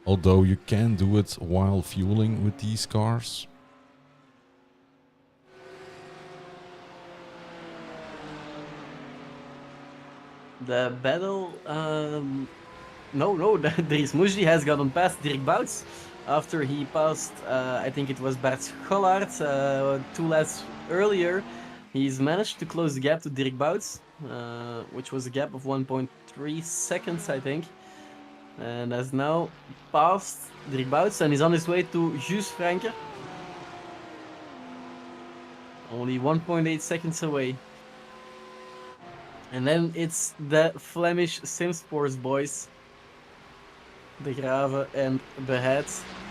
Although you can do it while fueling with these cars. The battle... No, Dries Mujdi has gotten past Dirk Bouts after he passed, I think it was Bart Schollaert 2 laps earlier. He's managed to close the gap to Dirk Bouts, which was a gap of 1.3 seconds, I think. And has now passed Dirk Bouts and is on his way to Guus Franke. Only 1.8 seconds away. And then it's the Flemish Simsports boys. De Grave and Behet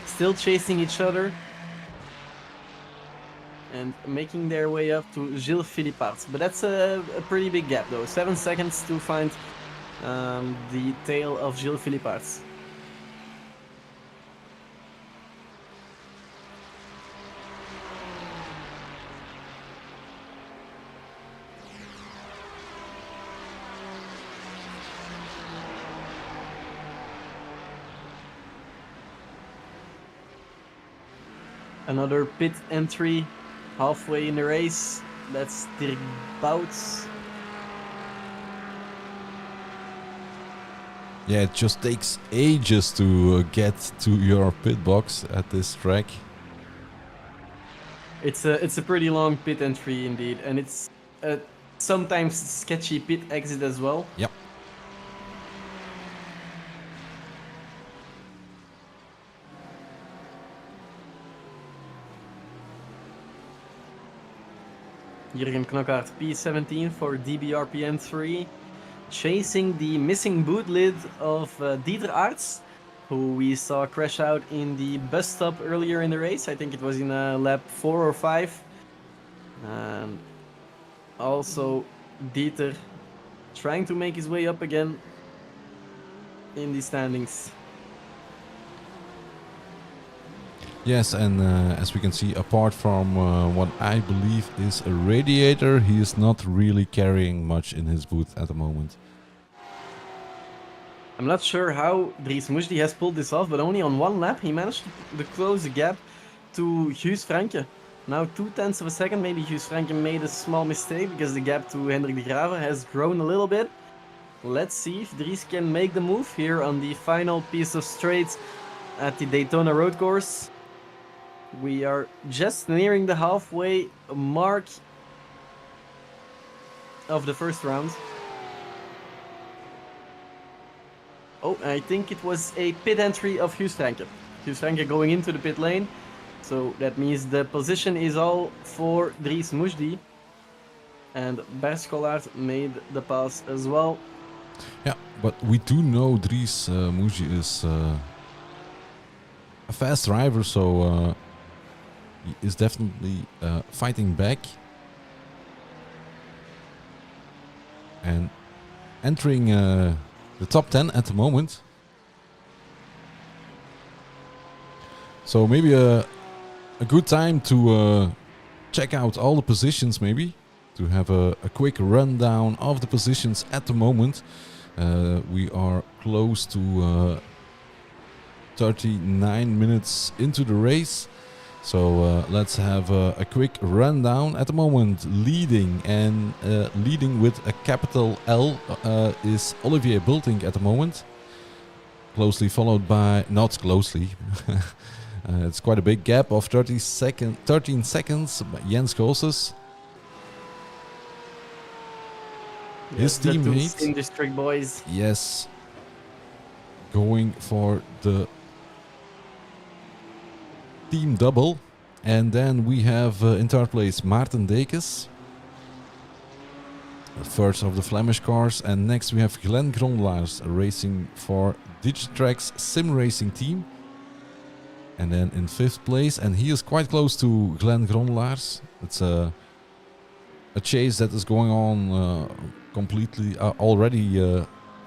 still chasing each other and making their way up to Gilles Philippart. But that's a pretty big gap though. 7 seconds to find the tail of Gilles Philippart. Another pit entry halfway in the race. That's Dirk Bouts. Yeah, it just takes ages to get to your pit box at this track. It's a pretty long pit entry indeed, and it's a sometimes sketchy pit exit as well. Yep. Jurgen Knockaert P17 for DBRPN3, chasing the missing boot lid of Dieter Aerts, who we saw crash out in the bus stop earlier in the race. I think it was in lap 4 or 5. And also Dieter trying to make his way up again in the standings. Yes, and as we can see, apart from what I believe is a radiator, he is not really carrying much in his boot at the moment. I'm not sure how Dries Mujdi has pulled this off, but only on one lap he managed to close the gap to Guus Franke. Now 0.2 of a second, maybe Guus Franke made a small mistake because the gap to Hendrik de Graeve has grown a little bit. Let's see if Dries can make the move here on the final piece of straight at the Daytona road course. We are just nearing the halfway mark of the first round. Oh, I think it was a pit entry of Guus Franke. Guus Franke going into the pit lane. So that means the position is all for Dries Mujdi. And Bert Schollaert made the pass as well. Yeah, but we do know Dries Mujdi is a fast driver, so he is definitely fighting back and entering the top 10 at the moment. So maybe a good time to check out all the positions, maybe to have a quick rundown of the positions at the moment. We are close to 39 minutes into the race. So let's have a quick rundown. At the moment, leading with a capital L is Olivier Bulting at the moment. Closely followed by, not closely, it's quite a big gap of 13 seconds by Jens Goossens. His teammate, in District boys. yes, going for the team double. And then we have in third place Maarten Dekes, the first of the Flemish cars. And next we have Glenn Grondelaars racing for Digitrack's sim racing team. And then in fifth place, and he is quite close to Glenn Grondelaars. It's a chase that is going on completely already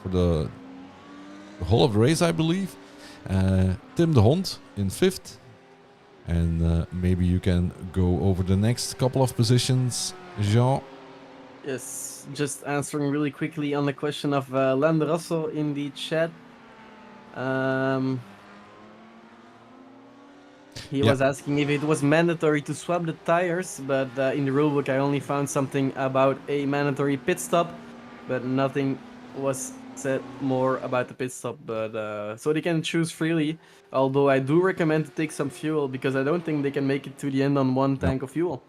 for the whole of the race, I believe. Tim de Hond in fifth. And maybe you can go over the next couple of positions, Jean. Yes, just answering really quickly on the question of Len Rosso in the chat. He was asking if it was mandatory to swap the tires, but in the rulebook I only found something about a mandatory pit stop, but nothing was said more about the pit stop. But so they can choose freely, although I do recommend to take some fuel because I don't think they can make it to the end on one tank of fuel.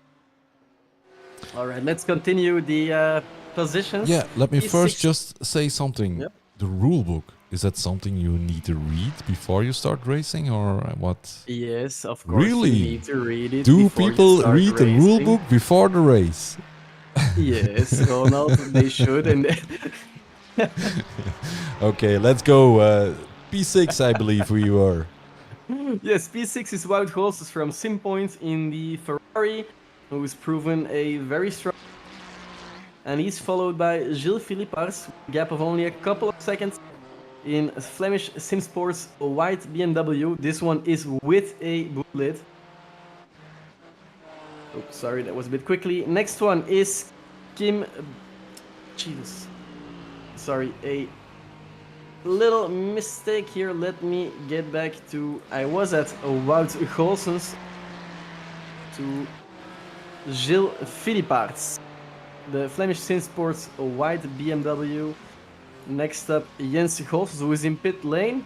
Alright, let's continue the positions. Yeah, let me first just say something. Yep. The rulebook, is that something you need to read before you start racing, or what? Yes, of course. Really? You need to read it. Do before people you start read the racing. rulebook before the race? Yes, Ronald, they should. And Okay, let's go. P6, I believe we were. yes, P6 is Wout Goossens from SimPoint in the Ferrari, who's proven a very strong. And he's followed by Gilles Philippars, a gap of only a couple of seconds in Flemish SimSports white BMW. This one is with a boot lid. Oh, sorry, that was a bit quickly. Next one is Kim. Jesus. Sorry, a little mistake here. Let me get back to. I was at Wout Goossens. to Gilles Philippaerts, the Flemish Sinsports white BMW. Next up, Jens Gols, who is in pit lane.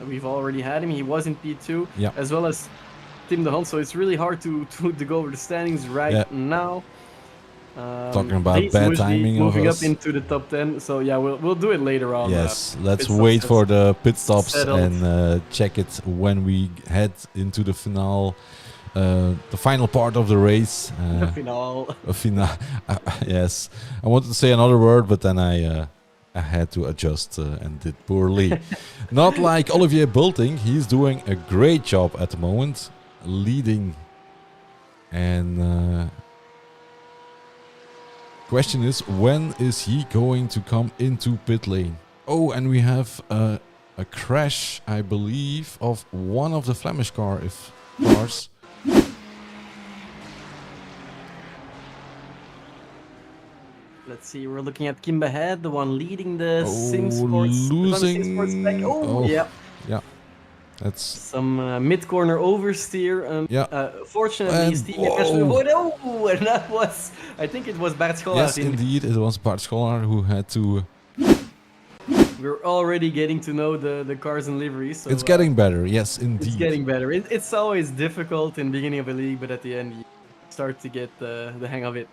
We've already had him. He was in P2, Yeah. as well as Tim de Hond. So it's really hard to go over the standings right now. Talking about Dries bad Mujli timing of moving up us. into the top 10. So yeah, we'll do it later on. Yes, let's pit wait stops for the pit stops settled. and check it when we head into the finale, the final part of the race. The finale. Yes, I wanted to say another word, but then I had to adjust and did poorly. Not like Olivier Bulting. He's doing a great job at the moment, leading. And question is, when is he going to come into pit lane? Oh, and we have a crash, I believe, of one of the Flemish cars. Let's see, we're looking at Kimba Head, the one leading the Losing. spec. Oh, yeah. Yeah. That's some mid-corner oversteer. Yeah. Fortunately, And his teammate managed to avoid. Oh, and that was, I think it was Bart Schollaert. Yes, indeed, it was Bart Schollaert who had to. We're already getting to know the cars and liveries. So, it's getting better, yes, indeed. It's getting better. It's always difficult in the beginning of a league, but at the end you start to get the hang of it.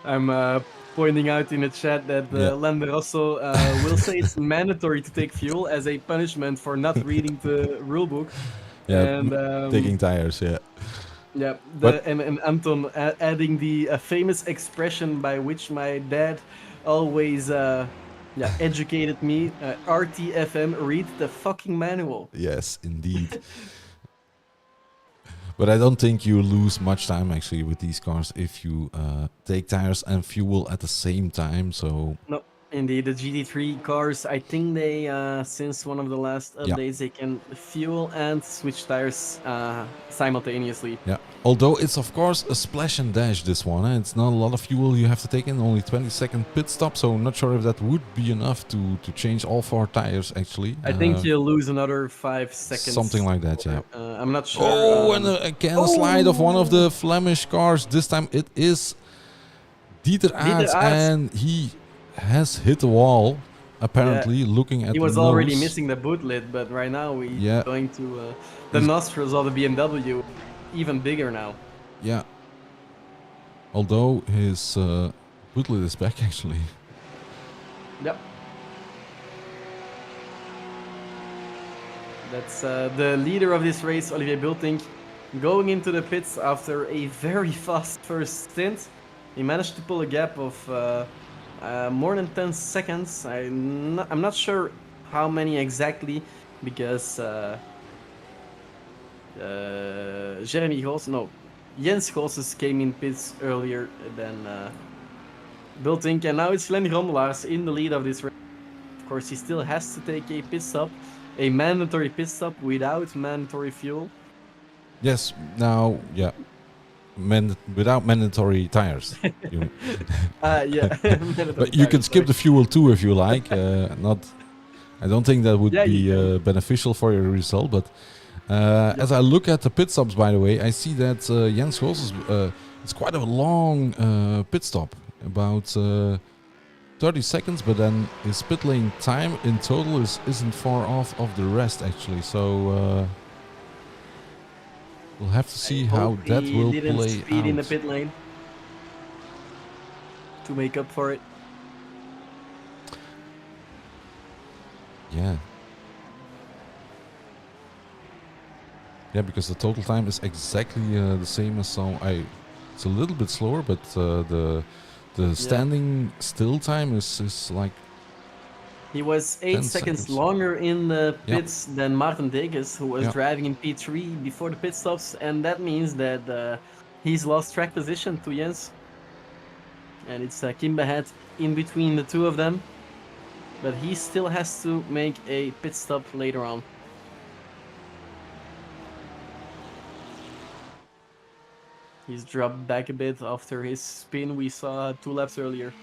I'm pointing out in the chat that Lando Rosso will say it's mandatory to take fuel as a punishment for not reading the rulebook. Yeah, and taking tires, yeah. Yeah, and Anton adding the famous expression by which my dad always educated me, RTFM, read the fucking manual. Yes, indeed. But I don't think you lose much time actually with these cars if you take tires and fuel at the same time. So no, indeed, the GT3 cars, I think they since one of the last updates they can fuel and switch tires simultaneously. Yeah, although it's of course a splash and dash, this one. It's not a lot of fuel you have to take in, only 20-second pit stop, so I'm not sure if that would be enough to change all 4 tires actually. I think you'll lose another 5 seconds. Something like that, yeah. I'm not sure. Oh, and again a slide of one of the Flemish cars. This time it is Dieter Aerts, and he has hit the wall, apparently, looking at the nose. He was already missing the boot lid, but right now we're going to the nostrils of the BMW, even bigger now. Yeah. Although his boot lid is back, actually. Yep. That's the leader of this race, Olivier Bulting, going into the pits after a very fast first stint. He managed to pull a gap of more than 10 seconds. I'm not sure how many exactly, because Jens Gols came in pits earlier than Bulting, and now it's Glenn Gromelaars in the lead of this race. Of course, he still has to take a pit stop, a mandatory pit stop without mandatory fuel. Yes, now, yeah. Without mandatory tires. Yeah. But you can skip the fuel too if you like. I don't think that would be beneficial for your result. But as I look at the pit stops, by the way, I see that Jens Gols is it's quite a long pit stop, about 30 seconds. But then his pit lane time in total isn't far off of the rest actually. So. We'll have to see how that will play speed out. In the pit lane to make up for it. Yeah. Yeah, because the total time is exactly the same as some. It's a little bit slower, but the standing still time is like. He was 8 seconds longer in the pits than Maarten Degens, who was driving in P3 before the pit stops, and that means that he's lost track position to Jens. And it's Kimba Head in between the two of them, but he still has to make a pit stop later on. He's dropped back a bit after his spin we saw 2 laps earlier.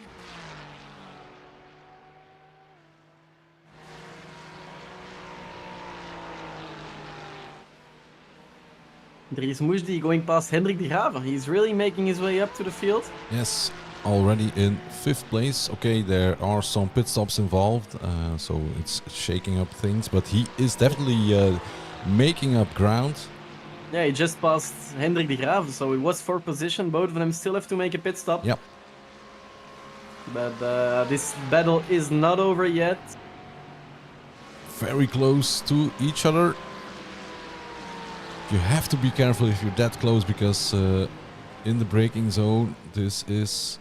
Dries Moesdi going past Hendrik de Graven. He's really making his way up to the field. Yes, already in 5th place. Okay, there are some pit stops involved, so it's shaking up things, but he is definitely making up ground. Yeah, he just passed Hendrik de Graven, so it was 4th position. Both of them still have to make a pit stop. Yep. But this battle is not over yet. Very close to each other. You have to be careful if you're that close, because in the braking zone, this is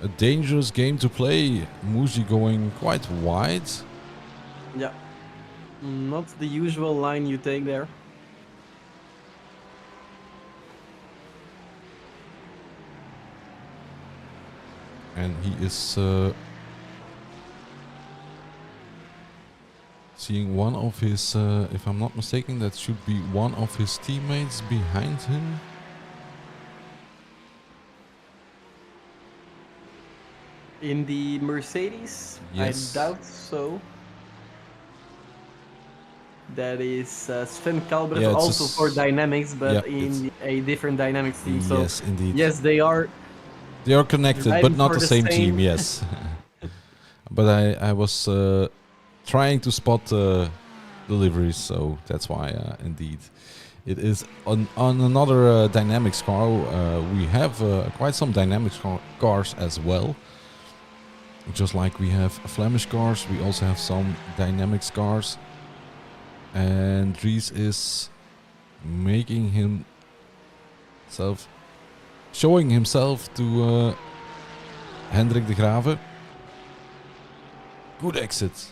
a dangerous game to play. Muji going quite wide. Yeah. Not the usual line you take there. And he is seeing one of his, if I'm not mistaken, that should be one of his teammates behind him. In the Mercedes? Yes. I doubt so. That is Sven Kalbert, Yeah, also for Dynamixx, but yeah, in a different Dynamixx team. So yes, indeed. yes, they are connected, but driving not for the same team. Yes. But I was trying to spot deliveries, so that's why indeed it is on another Dynamixx car. We have quite some Dynamixx cars as well. Just like we have Flemish cars, we also have some Dynamixx cars. And Dries is making himself, showing himself to Hendrik de Graven. Good exit.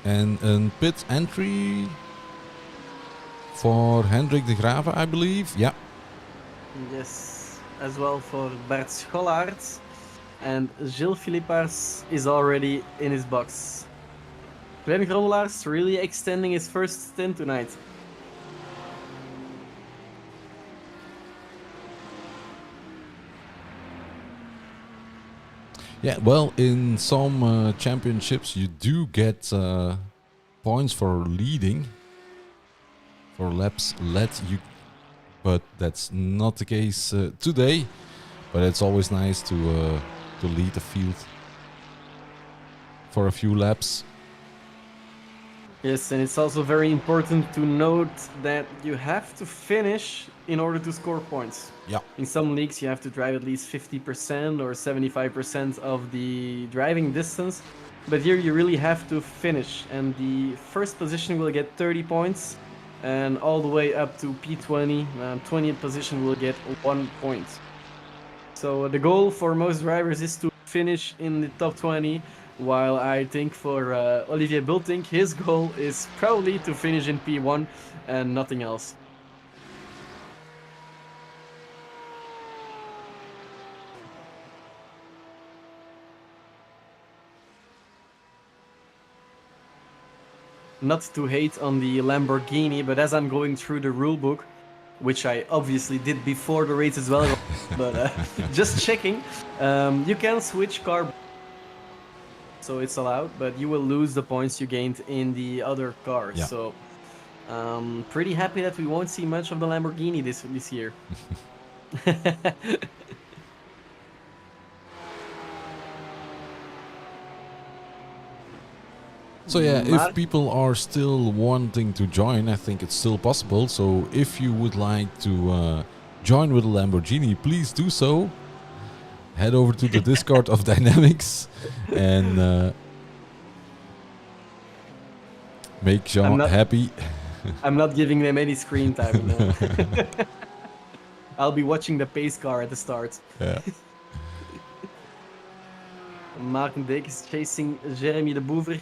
And a pit entry for Hendrik de Graven, I believe. Yeah. Yes, as well for Bert Schollaerts. And Gilles Philippaerts is already in his box. Glenn Grommelaars really extending his first stint tonight. Yeah, well, in some championships you do get points for leading, for laps led, but that's not the case today. But it's always nice to lead the field for a few laps. Yes, and it's also very important to note that you have to finish in order to score points. Yeah. In some leagues, you have to drive at least 50% or 75% of the driving distance. But here you really have to finish, and the first position will get 30 points, and all the way up to P20, 20th position will get 1 point. So the goal for most drivers is to finish in the top 20, while I think for Olivier Bultink, his goal is probably to finish in P1 and nothing else. Not to hate on the Lamborghini, but as I'm going through the rulebook, which I obviously did before the race as well, but just checking, you can switch car, so it's allowed, but you will lose the points you gained in the other cars. Yeah. So pretty happy that we won't see much of the Lamborghini this year. So yeah, if people are still wanting to join, I think it's still possible. So if you would like to join with a Lamborghini, please do so. Head over to the Discord of Dynamixx and make Jean happy. I'm not giving them any screen time. No. I'll be watching the pace car at the start. Yeah. Mark Dick is chasing Jeremy de Boever.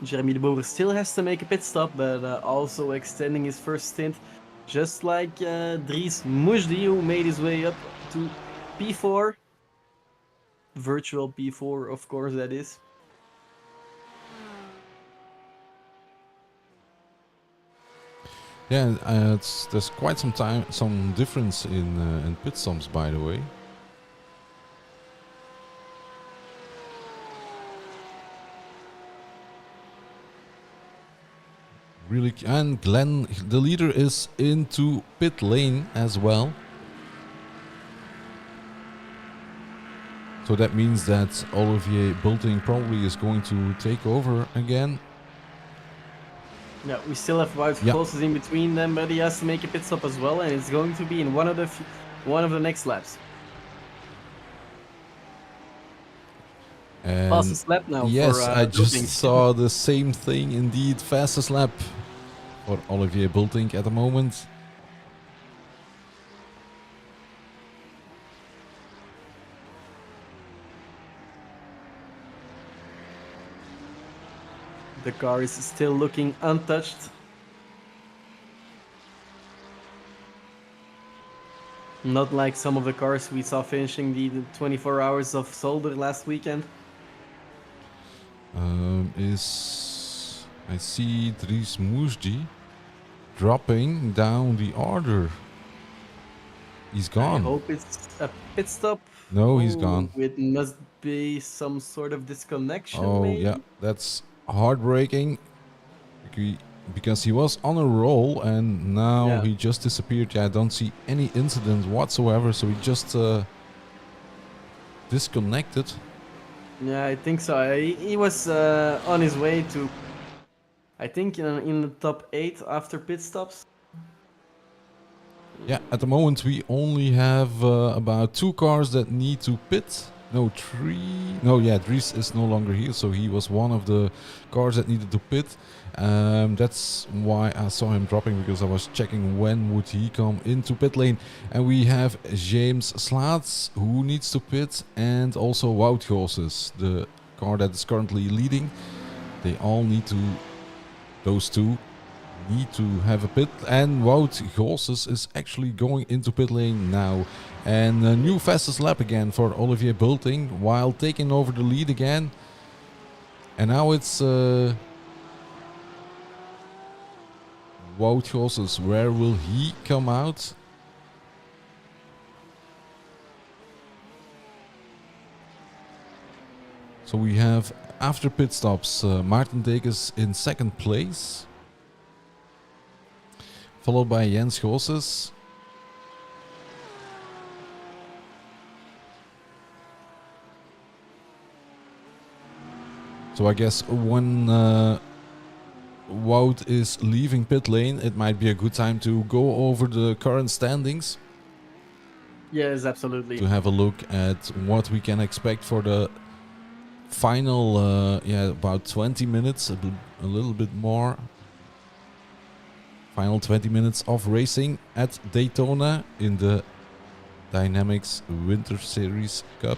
Jeremy de Boever still has to make a pit stop, but also extending his first stint, just like Dries Moesdi, who made his way up to P4. Virtual P4, of course, that is. Yeah, there's quite some difference in pit stops, by the way. Really, and Glenn, the leader, is into pit lane as well. So that means that Olivier Bulting probably is going to take over again. Yeah, we still have Wout Gosses in between them, but he has to make a pit stop as well, and it's going to be in one of the next laps. And fastest lap now yes, for I just Bulting. saw the same thing indeed. Fastest lap for Olivier Bulting at the moment. The car is still looking untouched. Not like some of the cars we saw finishing the 24 hours of Zolder last weekend. I see Dries Moesji dropping down the order. He's gone. I hope it's a pit stop. No, he's gone. It must be some sort of disconnection, Oh, maybe? yeah, that's heartbreaking. Because he was on a roll and now he just disappeared. Yeah, I don't see any incident whatsoever, so he just disconnected. Yeah, I think so. He was on his way to, I think, in the top 8 after pit stops. Yeah, at the moment we only have about 2 cars that need to pit. No, 3. No, yeah, Dries is no longer here, so he was one of the cars that needed to pit. That's why I saw him dropping, because I was checking when would he come into pit lane. And we have James Slaats, who needs to pit, and also Wout Gosses, the car that is currently leading. They all need to, those two need to have a pit, and Wout Gosses is actually going into pit lane now. And a new fastest lap again for Olivier Bulting, while taking over the lead again. And now it's Wout Gosses. Where will he come out? So we have, after pit stops, Maarten Dekes in second place, followed by Jens Gosses. So I guess when Wout is leaving pit lane, it might be a good time to go over the current standings. Yes, absolutely. To have a look at what we can expect for the final, about 20 minutes, a little bit more. Final 20 minutes of racing at Daytona in the Dynamixx Winter Series Cup.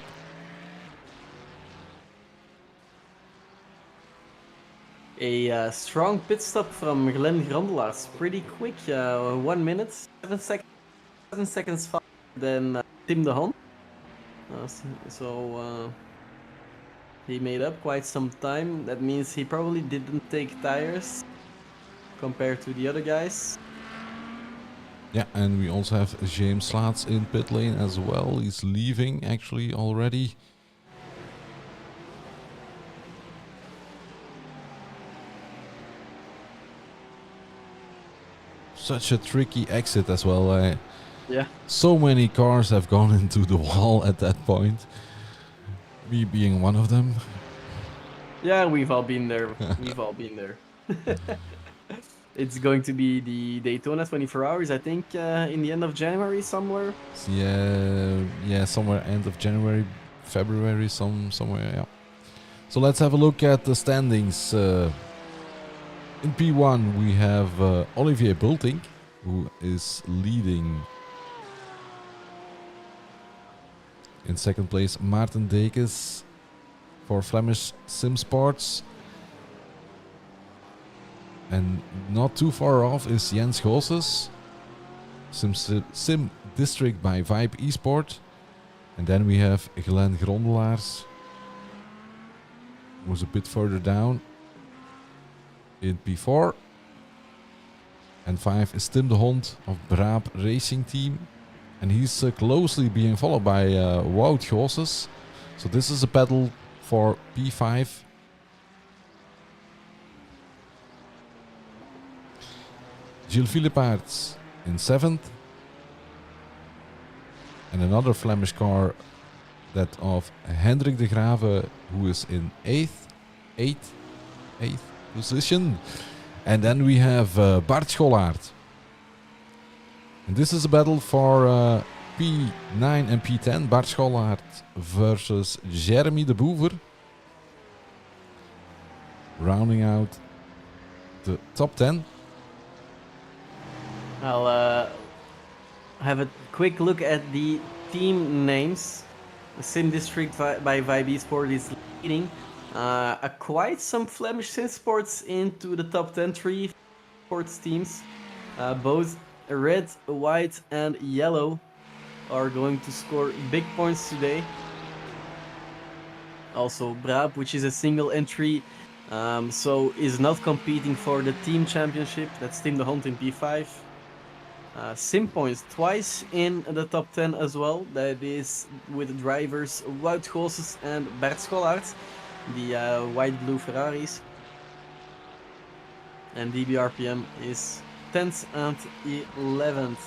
A strong pit stop from Glenn Grandelaars. Pretty quick, 1 minute, 7 seconds faster than Tim de Haan. He made up quite some time. That means he probably didn't take tires compared to the other guys. Yeah, and we also have James Slaats in pit lane as well. He's leaving actually already. Such a tricky exit as well. Yeah. So many cars have gone into the wall at that point. Me being one of them. Yeah, we've all been there. We've all been there. It's going to be the Daytona 24 hours, I think, in the end of January somewhere. Yeah, somewhere end of January, February, somewhere, yeah. So let's have a look at the standings. In P1 we have Olivier Bulting, who is leading. In second place, Maarten Dekes for Flemish Sim Sports. And not too far off is Jens Gosses, Sim District by Vibe Esport. And then we have Glenn Grandelaars, who's a bit further down in P4. And 5 is Tim de Hond of Braap Racing Team. And he's closely being followed by Wout Gosses. So this is a battle for P5. Gilles Philippaerts in 7th. And another Flemish car, that of Hendrik de Grave, who is in 8th position. And then we have Bart Schollaert. And this is a battle for P9 and P10. Bart Schollaert versus Jeremy de Boever. Rounding out the top 10. I'll have a quick look at the team names. The Sim District by Vibe Sport is leading. Quite some Flemish Sim Sports into the top 10. 3 sports teams. Both red, white and yellow are going to score big points today. Also Braap, which is a single entry, so is not competing for the team championship. That's Tim de Hond in P5. Sim points twice in the top 10 as well. That is with drivers Wout Gosses and Bart Schollaert, the white-blue Ferraris. And DBRPM is 10th and 11th.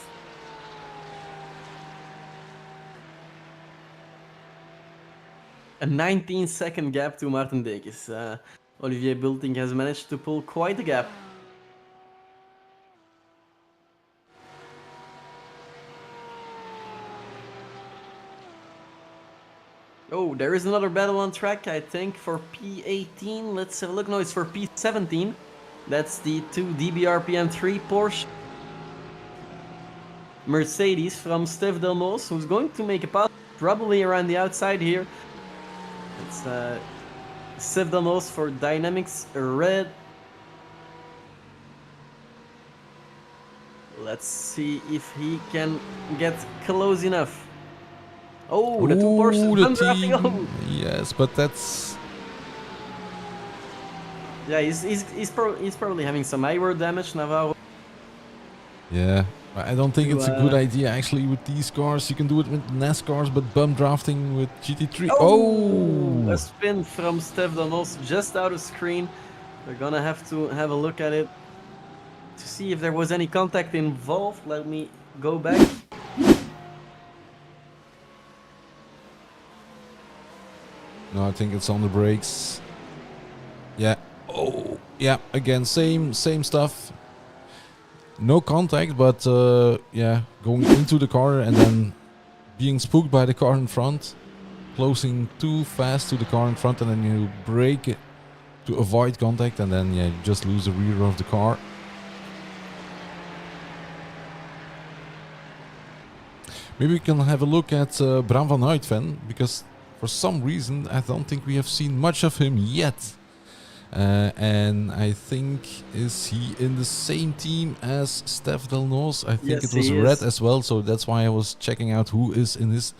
A 19-second gap to Maarten Dekes. Olivier Bulting has managed to pull quite a gap. Oh, there is another battle on track, I think, for P18. Let's have a look. No, it's for P17. That's the 2 DBRPM 3 Porsche Mercedes from Stef Delmos, who's going to make a pass probably around the outside here. It's Stef Delmos for Dynamixx Red. Let's see if he can get close enough. Oh, the 2 Porsches. Oh. Yes, but that's... Yeah, he's probably having some airwork damage, Navarro. Yeah, I don't think it's a good idea actually with these cars. You can do it with NAS cars, but bump drafting with GT3. Oh! A spin from Stef Delmos just out of screen. We're gonna have to have a look at it to see if there was any contact involved. Let me go back. No, I think it's on the brakes. Yeah. Oh, yeah. Again, same stuff. No contact, but yeah, going into the car and then being spooked by the car in front, closing too fast to the car in front, and then you brake it to avoid contact, and then yeah, you just lose the rear of the car. Maybe we can have a look at Bram van Uitven, because for some reason I don't think we have seen much of him yet. And I think, is he in the same team as Stef Delmos? I think Yes, it was he red is. as well, so that's why I was checking out who is in this.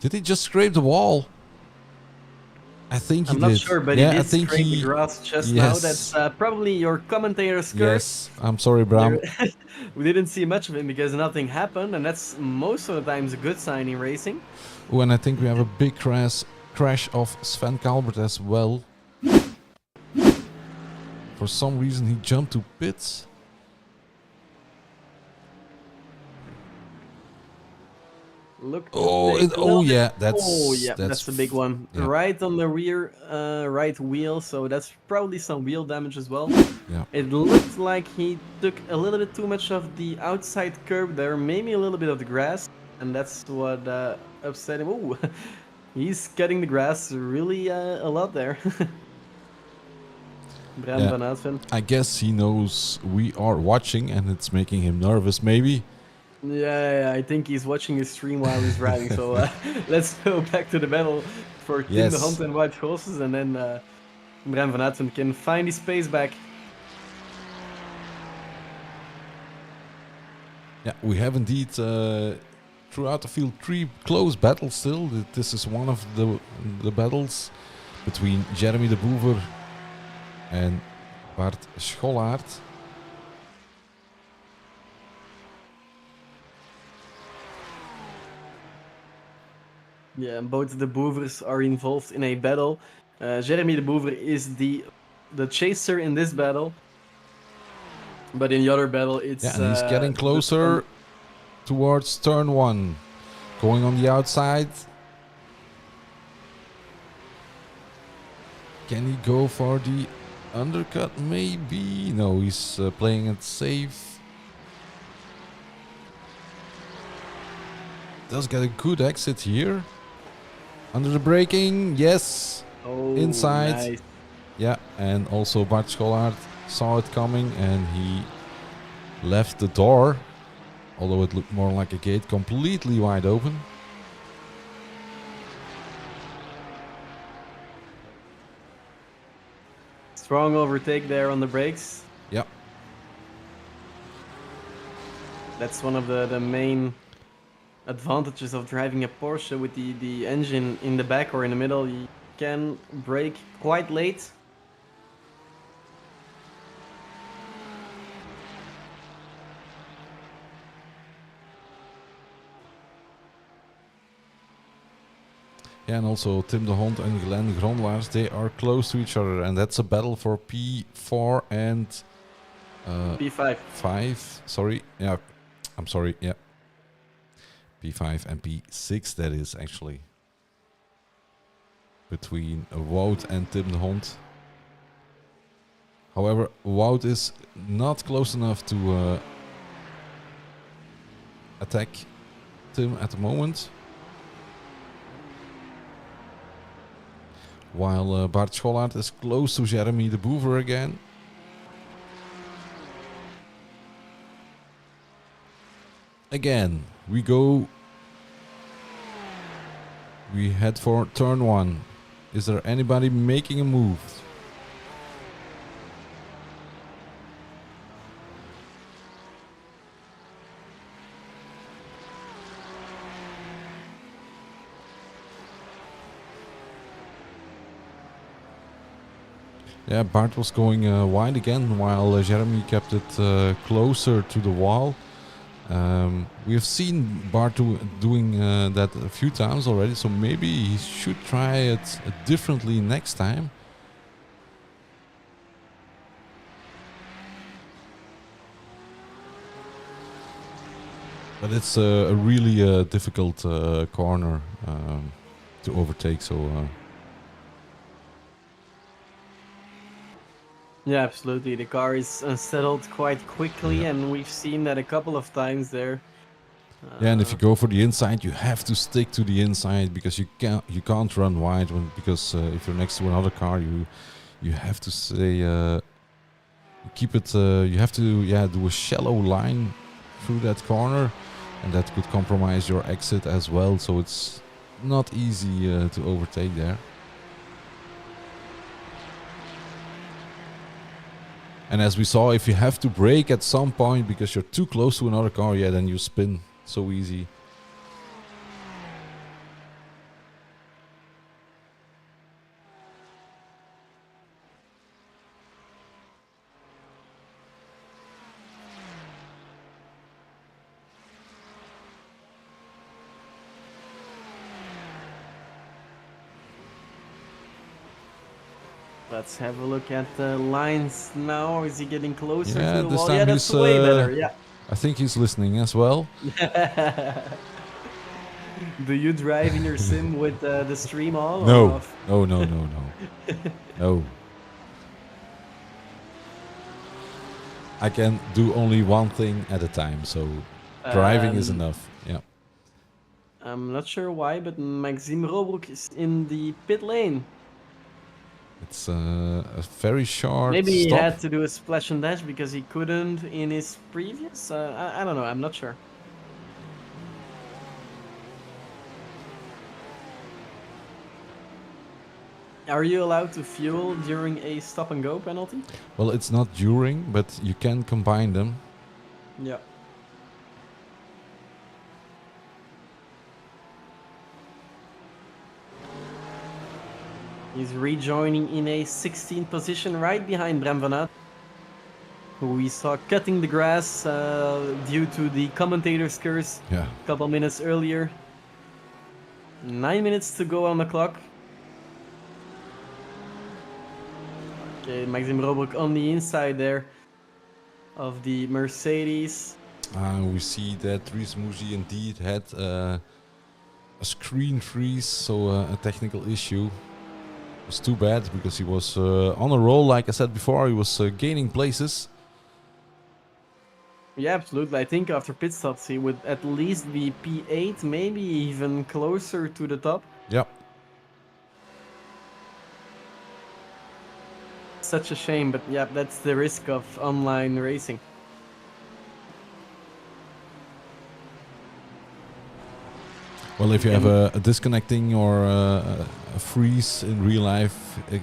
Did he just scrape the wall? I think he I'm did. not sure, but Yeah, he I did think scrape he... the grass just Yes. now. That's probably your commentator's curse. Yes, I'm sorry, Bram. We didn't see much of him because nothing happened, and that's most of the times a good sign in racing. Oh, and I think we have a big crash of Sven Kalbert as well. For some reason he jumped to pits. Look. Oh yeah, that's a big one. yeah. Right on the rear right wheel, so that's probably some wheel damage as well. Yeah. It looked like he took a little bit too much of the outside curb there, maybe a little bit of the grass, and that's what upset him. Oh, he's cutting the grass really a lot there. Bram Yeah. van Uitven. I guess he knows we are watching and it's making him nervous maybe. Yeah, I think he's watching his stream while he's riding. So let's go back to the battle for Tim de Hond and White Horses, and then Bram van Uitven can find his pace back. Yeah, we have indeed throughout the field 3 close battles still. This is one of the battles between Jeremy de Boever and Bart Schollaert. Yeah, both the Boovers are involved in a battle. Jeremy the Boover is the chaser in this battle, but in the other battle, Yeah, it's and he's getting the closer towards turn 1. Going on the outside. Can he go for the undercut? Maybe. No, he's playing it safe. Does get a good exit here. Under the braking. Yes. Oh, Inside. nice. Yeah, and also Bart Schollaert saw it coming and he left the door, although it looked more like a gate, completely wide open. Strong overtake there on the brakes. Yep. That's one of the main advantages of driving a Porsche with the engine in the back or in the middle. You can brake quite late. Yeah, and also Tim de Hond and Glenn Gronlaars, they are close to each other, and that's a battle for P4 and P5. 5. Sorry, yeah, I'm sorry, yeah. P5 and P6, that is actually. Between Wout and Tim de Hond. However, Wout is not close enough to attack Tim at the moment. While Bart Schollaert is close to Jeremy the Boover again. Again, we head for turn 1. Is there anybody making a move? Yeah, Bart was going wide again while Jeremy kept it closer to the wall. We have seen Bart doing that a few times already, so maybe he should try it differently next time. But it's a really difficult corner to overtake, so... Yeah, absolutely. The car is unsettled quite quickly, Yeah. and we've seen that a couple of times there. Yeah, and if you go for the inside, you have to stick to the inside because you can't run wide because if you're next to another car, you have to say keep it. You have to do a shallow line through that corner, and that could compromise your exit as well. So it's not easy to overtake there. And as we saw, if you have to brake at some point because you're too close to another car, then you spin so easy. Let's have a look at the lines now. Is he getting closer Yeah, to the this wall? time Yeah, that's he's, way better. Yeah. I think he's listening as well. Do you drive in your sim with the stream on? No, or off? no. No. I can do only one thing at a time, so driving is enough. Yeah. I'm not sure why, but Maxime Robroek is in the pit lane. It's a very short Maybe he stop. had to do a splash and dash because he couldn't in his previous. I don't know. I'm not sure. Are you allowed to fuel during a stop and go penalty? Well, it's not during, but you can combine them. Yeah. He's rejoining in a 16th position right behind Bram van Aert, who we saw cutting the grass due to the commentator's curse Yeah. a couple minutes earlier. 9 minutes to go on the clock. Okay, Maxim Robok on the inside there of the Mercedes. We see that Dries Muji indeed had a screen freeze, so a technical issue. It was too bad because he was on a roll, like I said before. He was gaining places. Yeah, absolutely. I think after pit stops he would at least be P8, maybe even closer to the top. Yep. Such a shame, but yeah, that's the risk of online racing. Well, if you have a disconnecting or a freeze in real life, it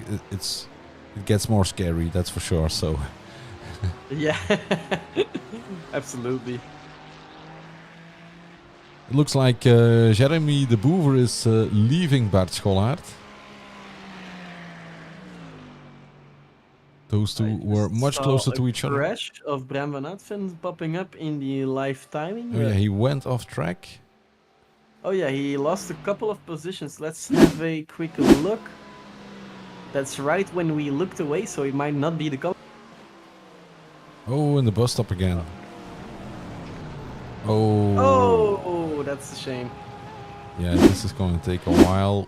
gets more scary. That's for sure. So. Yeah, absolutely. It looks like Jeremy de Boever is leaving Bart Schollaert. Those two were much closer to each other. Crash of Bram van Aertven popping up in the live timing. Oh yeah, he went off track. Oh yeah, he lost a couple of positions. Let's have a quick look. That's right when we looked away, so it might not be the color. Oh, and the bus stop again. Oh. Oh, that's a shame. Yeah, this is going to take a while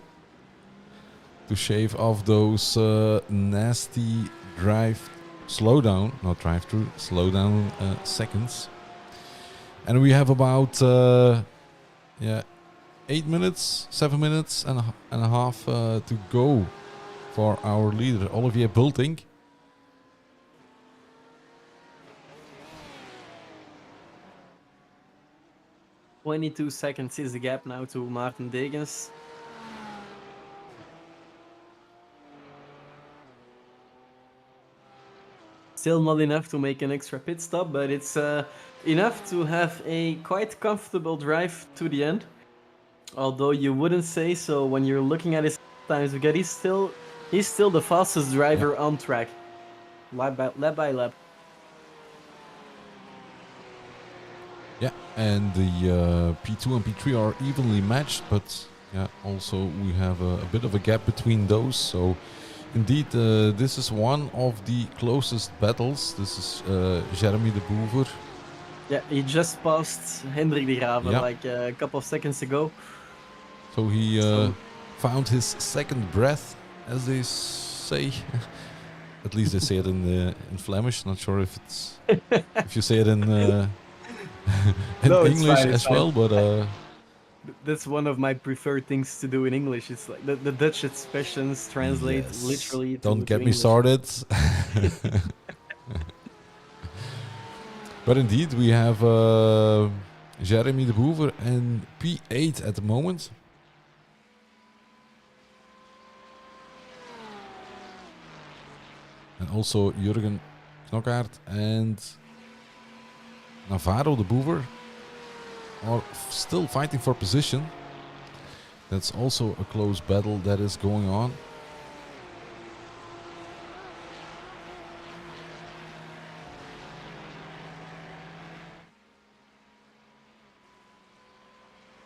to shave off those nasty slowdown seconds. And we have about 7 minutes and a half to go for our leader, Olivier Bulting. "22 seconds is the gap now to Maarten Degens. Still not enough to make an extra pit stop, but it's enough to have a quite comfortable drive to the end. Although you wouldn't say so when you're looking at his times, because he's still the fastest driver on track, lap by lap. Yeah, and the P2 and P3 are evenly matched, but yeah, also we have a bit of a gap between those. So indeed, this is one of the closest battles. This is Jeremy de Boever. Yeah, he just passed Hendrik de Graaf like a couple of seconds ago. So he found his second breath, as they say. At least they say it in Flemish. Not sure if it's if you say it in No, English fine, as well, but that's one of my preferred things to do in English. It's like the Dutch expressions translate literally to Don't get me English. started. But indeed, we have Jeremy de Boever in P8 at the moment. And also Jurgen Knockaert and Navarro de Boever are still fighting for position. That's also a close battle that is going on.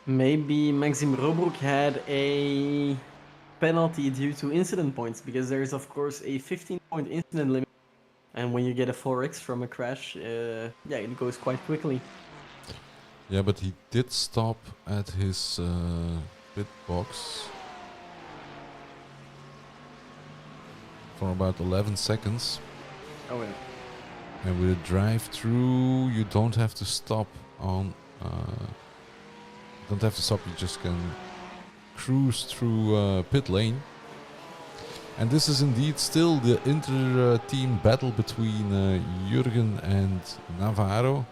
Maybe Maxim Robroek had a penalty due to incident points, because there is of course a 15-point incident limit, and when you get a 4x from a crash, it goes quite quickly. Yeah, but he did stop at his pit box for about 11 seconds. Oh yeah. And with a drive-through, you don't have to stop on. Don't have to stop. You just can cruise through pit lane. And this is indeed still the inter-team battle between Jurgen and Navarro.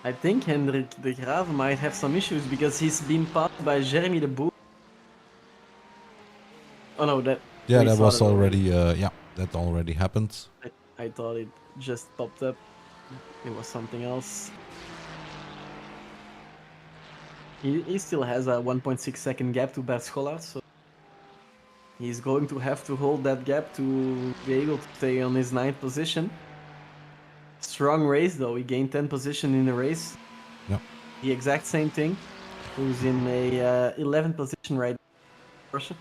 I think Hendrik de Graaf might have some issues because he's been passed by Jeremy de Boer. Oh no, that was already that already happened. I thought it just popped up. It was something else. He still has a 1.6 second gap to Bert Schollaert, so he's going to have to hold that gap to be able to stay on his 9th position. Strong race though, he gained 10 position in the race. Yeah. The exact same thing. Who's in a 11th position right now. Porsche.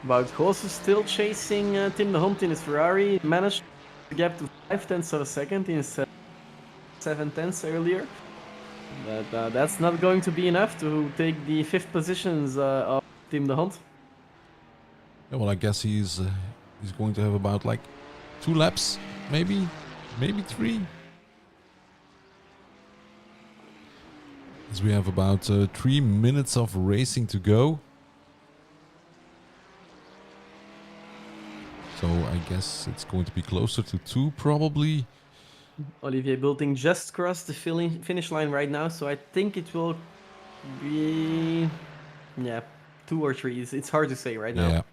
Wout Goos is still chasing Tim de Hond in his Ferrari. Managed to gap to 5/10 of a second instead of 7/10 earlier. But that's not going to be enough to take the 5th positions of Tim de Hond. Yeah, well, I guess he's going to have about like 2 laps, maybe 3. As we have about 3 minutes of racing to go. So I guess it's going to be closer to 2 probably. Olivier Bulting just crossed the finish line right now, so I think it will be, 2 or 3. It's hard to say right now. Yeah.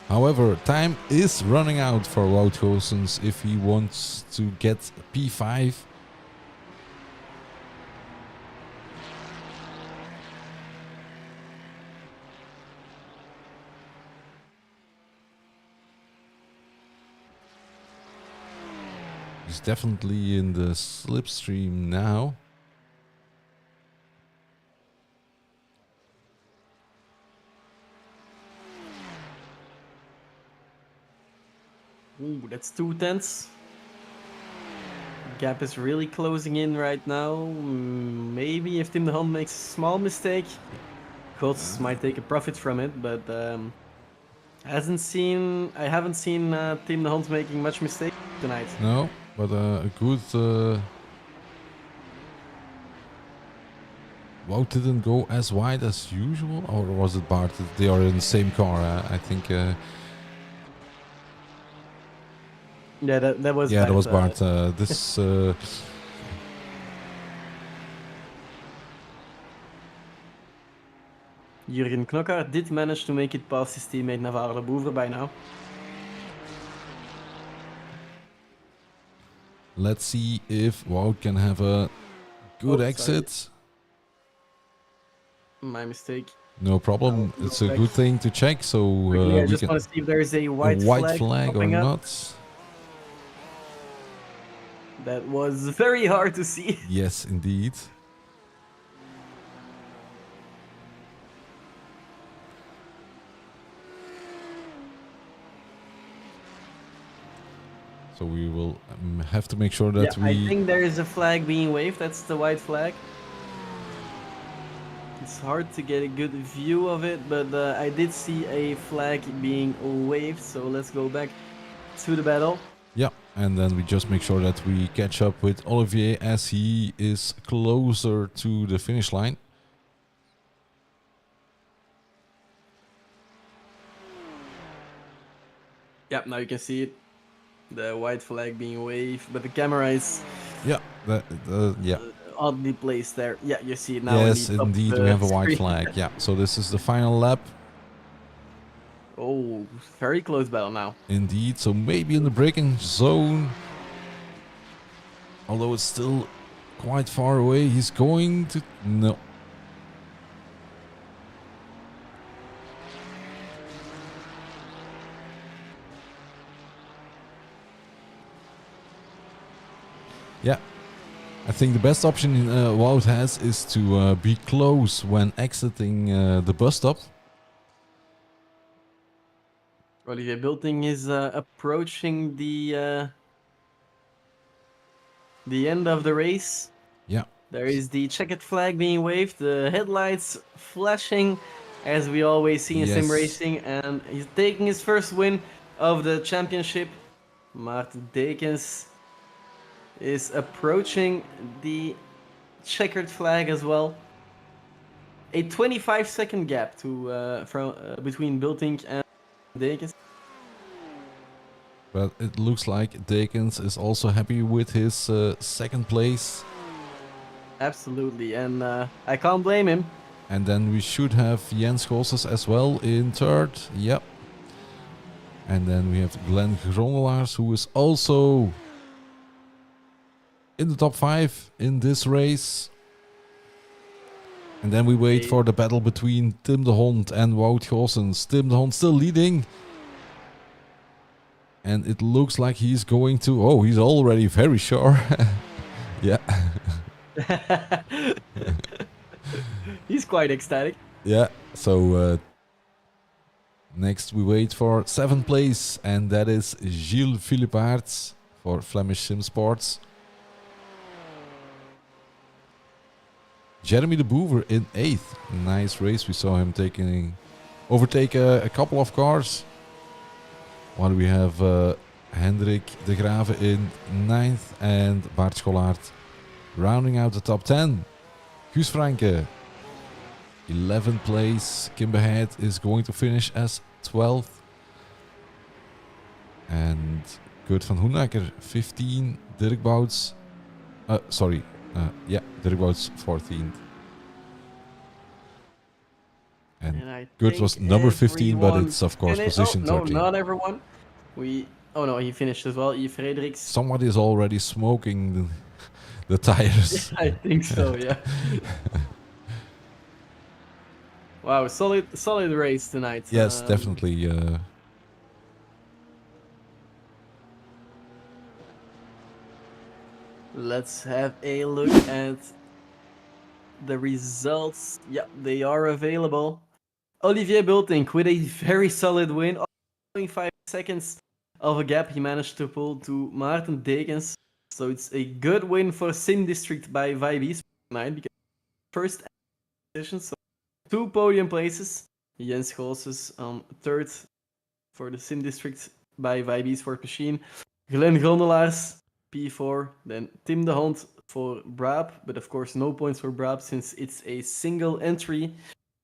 However, time is running out for Wout Goossens if he wants to get P5. He's definitely in the slipstream now. Ooh, that's 2/10. Gap is really closing in right now. Maybe if Tim de Hond makes a small mistake, Goos might take a profit from it, but I haven't seen Tim de Hond making much mistake tonight. No, but a good... Wout didn't go as wide as usual, or was it Bart? They are in the same car, I think. Yeah, that was Yeah, Bart, that was Bart. This... Jurgen Knocker did manage to make it past his teammate Navarre Bouvre by now. Let's see if Wout can have a good exit. My mistake. No problem. It's a good thing to check. So Quickly, I we just can want to see if there is a white flag or popping up. not. That was very hard to see. Yes, indeed. So we will have to make sure that we... I think there is a flag being waved. That's the white flag. It's hard to get a good view of it, but I did see a flag being waved. So let's go back to the battle. Yeah, and then we just make sure that we catch up with Olivier as he is closer to the finish line. Yep, now you can see it. The white flag being waved, but the camera is oddly placed there. Yeah, you see it now. Yes, indeed, we have a white flag. Yeah, so this is the final lap. Oh, very close battle now. Indeed, so maybe in the braking zone. Although it's still quite far away, he's going to... No. Yeah, I think the best option Wout has is to be close when exiting the bus stop. Olivier Bulting is approaching the end of the race. Yeah. There is the checkered flag being waved, the headlights flashing, as we always see in sim racing, and he's taking his first win of the championship. Maarten Dekens is approaching the checkered flag as well. A 25-second gap between Biltink and Dekens. But it looks like Dakens is also happy with his second place. Absolutely, and I can't blame him. And then we should have Jens Goossens as well in third. Yep. And then we have Glenn Gronelaars, who is also in the top 5 in this race. And then we wait for the battle between Tim de Hond and Wout Goossens. Tim de Hond still leading. And it looks like he's going to... Oh, he's already very sure. Yeah. He's quite ecstatic. Yeah, so next we wait for 7th place, and that is Gilles Philippaerts for Flemish Sim Sports. Jeremy de Boever in 8th. Nice race. We saw him overtake a couple of cars. While we have Hendrik de Grave in 9th and Bart Schollaert rounding out the top 10. Guus Franke, 11th place. Kim Behead is going to finish as 12th. And Kurt van Hoenacker, 15. Dirk Bouts, Dirk Bouts, 14th. And Kurt was number 15, but it's of course position 13. No, not everyone. Oh no, he finished as well. Yves Frederiks. Somebody is already smoking the tires. I think so, yeah. Wow, solid race tonight. Yes, definitely. Let's have a look at the results. Yeah, they are available. Olivier Biltink with a very solid win. 5 seconds of a gap he managed to pull to Maarten Dekens. So it's a good win for Sim District by Vibes tonight, because first position, so 2 podium places. Jens Goossens third for the Sim District by Vibes for Machine. Glenn Gronelaars P4, then Tim de Hond for Brab, but of course no points for Brab since it's a single entry.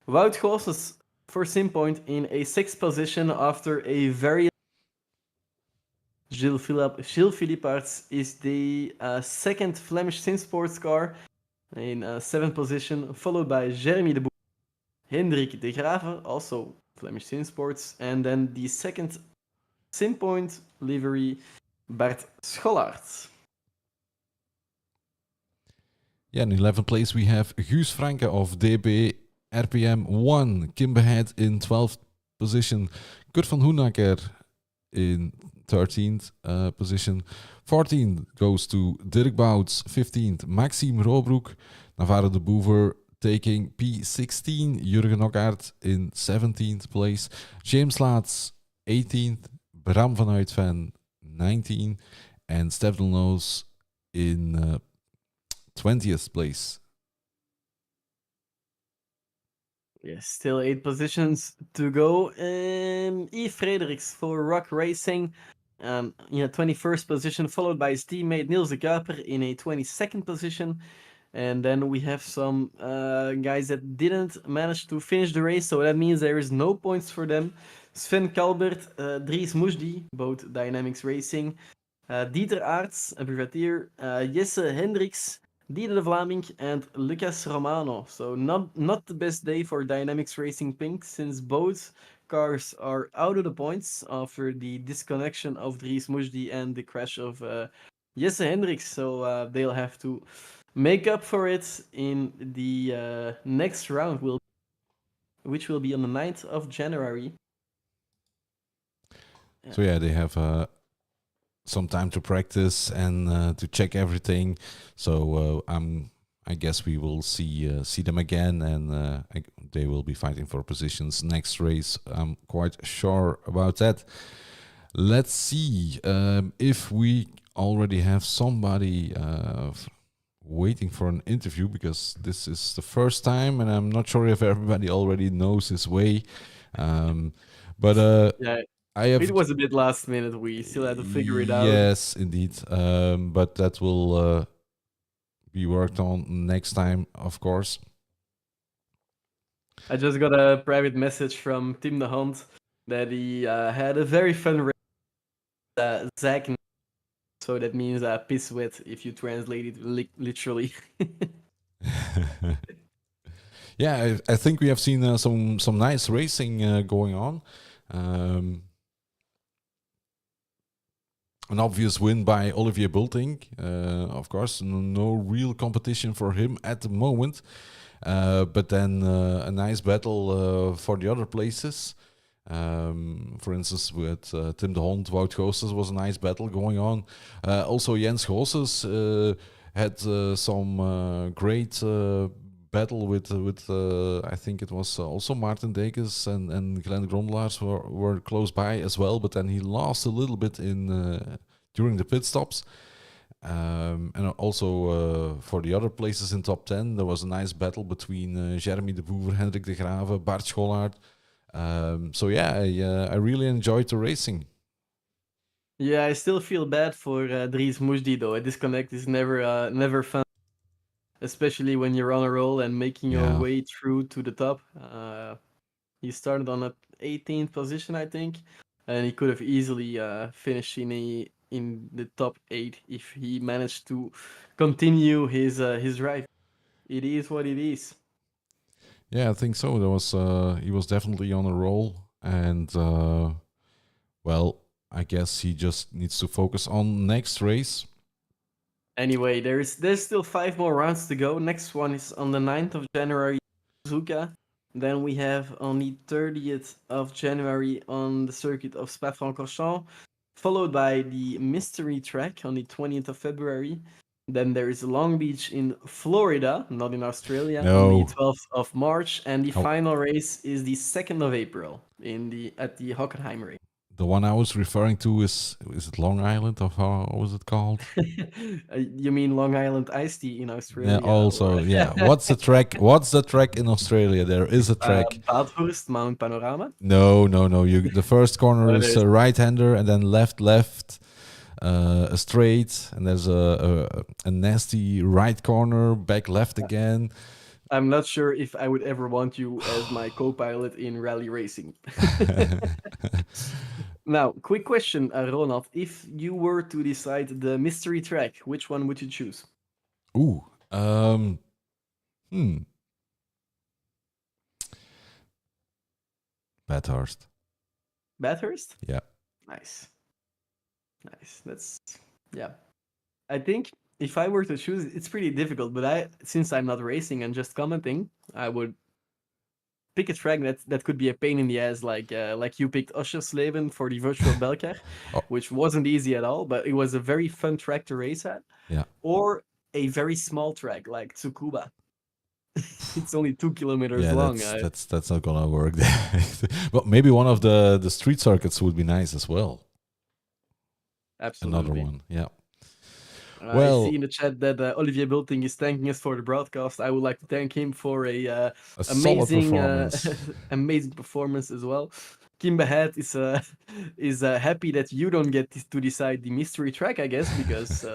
Wout Goossens for Simpoint in a 6th position after a very... Gilles Philippaerts is the 2nd Flemish Sim Sports car in 7th position, followed by Jeremy de Boer, Hendrik de Grave, also Flemish Sim Sports, and then the 2nd Simpoint livery, Bart Schollaert. Yeah, in 11th place we have Guus Franke of DB RPM 1. Kim Behead in 12th position. Kurt van Hoenacker in 13th position. 14th goes to Dirk Bouts. 15th, Maxime Roobroek. Navarro de Boever taking P16. Jurgen Nockaert in 17th place. James Laats, 18th. Bram van Uitven, 19. And Stefan Loos in 20th place. Yes, still 8 positions to go. Yves Frederiks for Rock Racing in a 21st position, followed by his teammate Niels de Kuiper in a 22nd position. And then we have some guys that didn't manage to finish the race, so that means there is no points for them. Sven Kalbert, Dries Moesdi, both Dynamixx Racing, Dieter Aerts, a privateer, Jesse Hendricks, Dieter de Vlaming, and Lucas Romano. So not the best day for Dynamixx Racing Pink, since both cars are out of the points after the disconnection of Dries Moesdi and the crash of Jesse Hendricks. So they'll have to make up for it in the next round, which will be on the 9th of January. So yeah, they have some time to practice and to check everything. So I guess we will see them again, and they will be fighting for positions next race. I'm quite sure about that. Let's see if we already have somebody waiting for an interview, because this is the first time, and I'm not sure if everybody already knows his way. Yeah. I have It was a bit last minute. We still had to figure it out. yes, indeed. But that will be worked on next time, of course. I just got a private message from Tim the Hunt that he had a very fun race. Zach, so that means piss wet if you translate it literally. Yeah, I think we have seen some nice racing going on. Um, an obvious win by Olivier Bulting. Of course, no real competition for him at the moment. But then a nice battle for the other places. For instance, with Tim de Hond, Wout Goossens was a nice battle going on. Also, Jens Goossens had some great battle with I think it was also Martin Dekes and Glenn Grondelaars were close by as well, but then he lost a little bit in during the pit stops. And also for the other places in top 10, there was a nice battle between Jeremy de Boer, Hendrik de Grave, Bart Schollaert. So yeah, I really enjoyed the racing. Yeah, I still feel bad for Dries Mujdi though. A disconnect is never fun, especially when you're on a roll and making your Yeah, way through to the top. He started on a 18th position, I think, and he could have easily finished in the top 8 if he managed to continue his drive. It is what it is. yeah, I think so. There was he was definitely on a roll, and well, I guess he just needs to focus on next race. Anyway, there's still 5 more rounds to go. Next one is on the 9th of January, Suzuka. Then we have on the 30th of January on the circuit of Spa-Francorchamps, followed by the mystery track on the 20th of February. Then there is Long Beach in Florida, not in Australia, on the No, 12th of March, and the oh, final race is the 2nd of April at the Hockenheim race. the one I was referring to is it Long Island or how was it called? You mean Long Island iced tea in Yeah, Australia, or also, yeah. What's the track? What's the track in Australia? There is a track. Bathurst, Mount Panorama? No, no, no. You the first corner is There's a right-hander, and then left, a straight, and there's a nasty right corner, back left again. I'm not sure if I would ever want you as my co-pilot in rally racing. Now, quick question, Ronald. If you were to decide the mystery track, which one would you choose? Ooh, hmm, Bathurst. Bathurst? Yeah, Nice. Nice. Yeah. I think if I were to choose, it's pretty difficult, but since I'm not racing and just commenting, I would pick a track that could be a pain in the ass, like you picked Oschersleben for the virtual Belcar, oh, which wasn't easy at all, but it was a very fun track to race at, yeah, or a very small track like Tsukuba. It's only 2 kilometers yeah. long. That's not gonna work. But maybe one of the street circuits would be nice as well. Another Absolutely. one, yeah. I see Well, in the chat that Olivier Bulting is thanking us for the broadcast. I would like to thank him for a a solid amazing performance. amazing performance as well. Kimba Head is happy that you don't get to decide the mystery track, I guess, because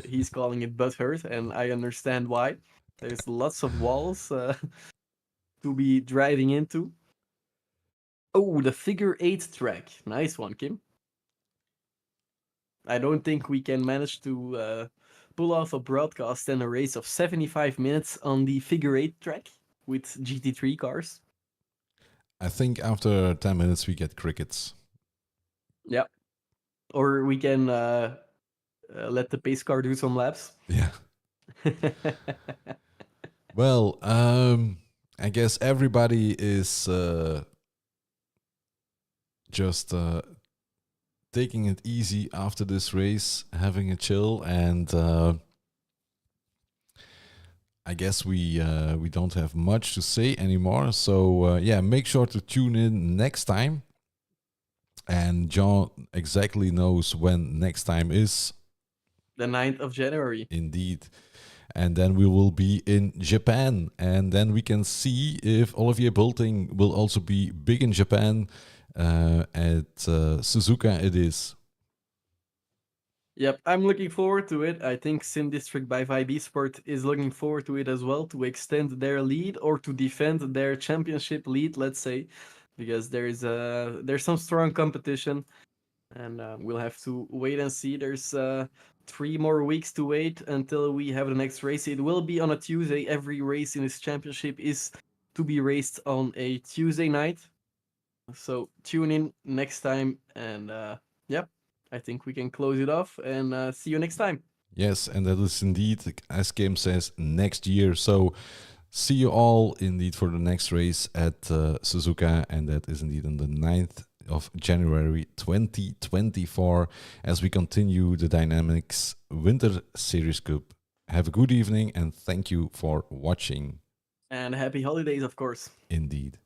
he's calling it Butthurt, and I understand why. There's lots of walls to be driving into. Oh, the figure 8 track. Nice one, Kim. I don't think we can manage to pull off a broadcast and a race of 75 minutes on the figure 8 track with GT3 cars. I think after 10 minutes we get crickets. Yeah. Or we can let the pace car do some laps. Yeah. Well, I guess everybody is just taking it easy after this race, having a chill, and I guess we don't have much to say anymore. So yeah, make sure to tune in next time. And John exactly knows when next time is. The 9th of January. Indeed. And then we will be in Japan. And then we can see if Olivier Bulting will also be big in Japan. At Suzuka it is. Yep, I'm looking forward to it. I think Sim District by Vibe Esport is looking forward to it as well, to extend their lead or to defend their championship lead, let's say, because there's some strong competition, and we'll have to wait and see. There's 3 more weeks to wait until we have the next race. It will be on a Tuesday. Every race in this championship is to be raced on a Tuesday night. So tune in next time, and yep, I think we can close it off and see you next time. Yes, and that is indeed, as Kim says, next year. So see you all indeed for the next race at Suzuka, and that is indeed on the 9th of January 2024 as we continue the Dynamixx Winter Series Cup. Have a good evening and thank you for watching. And happy holidays, of course. Indeed.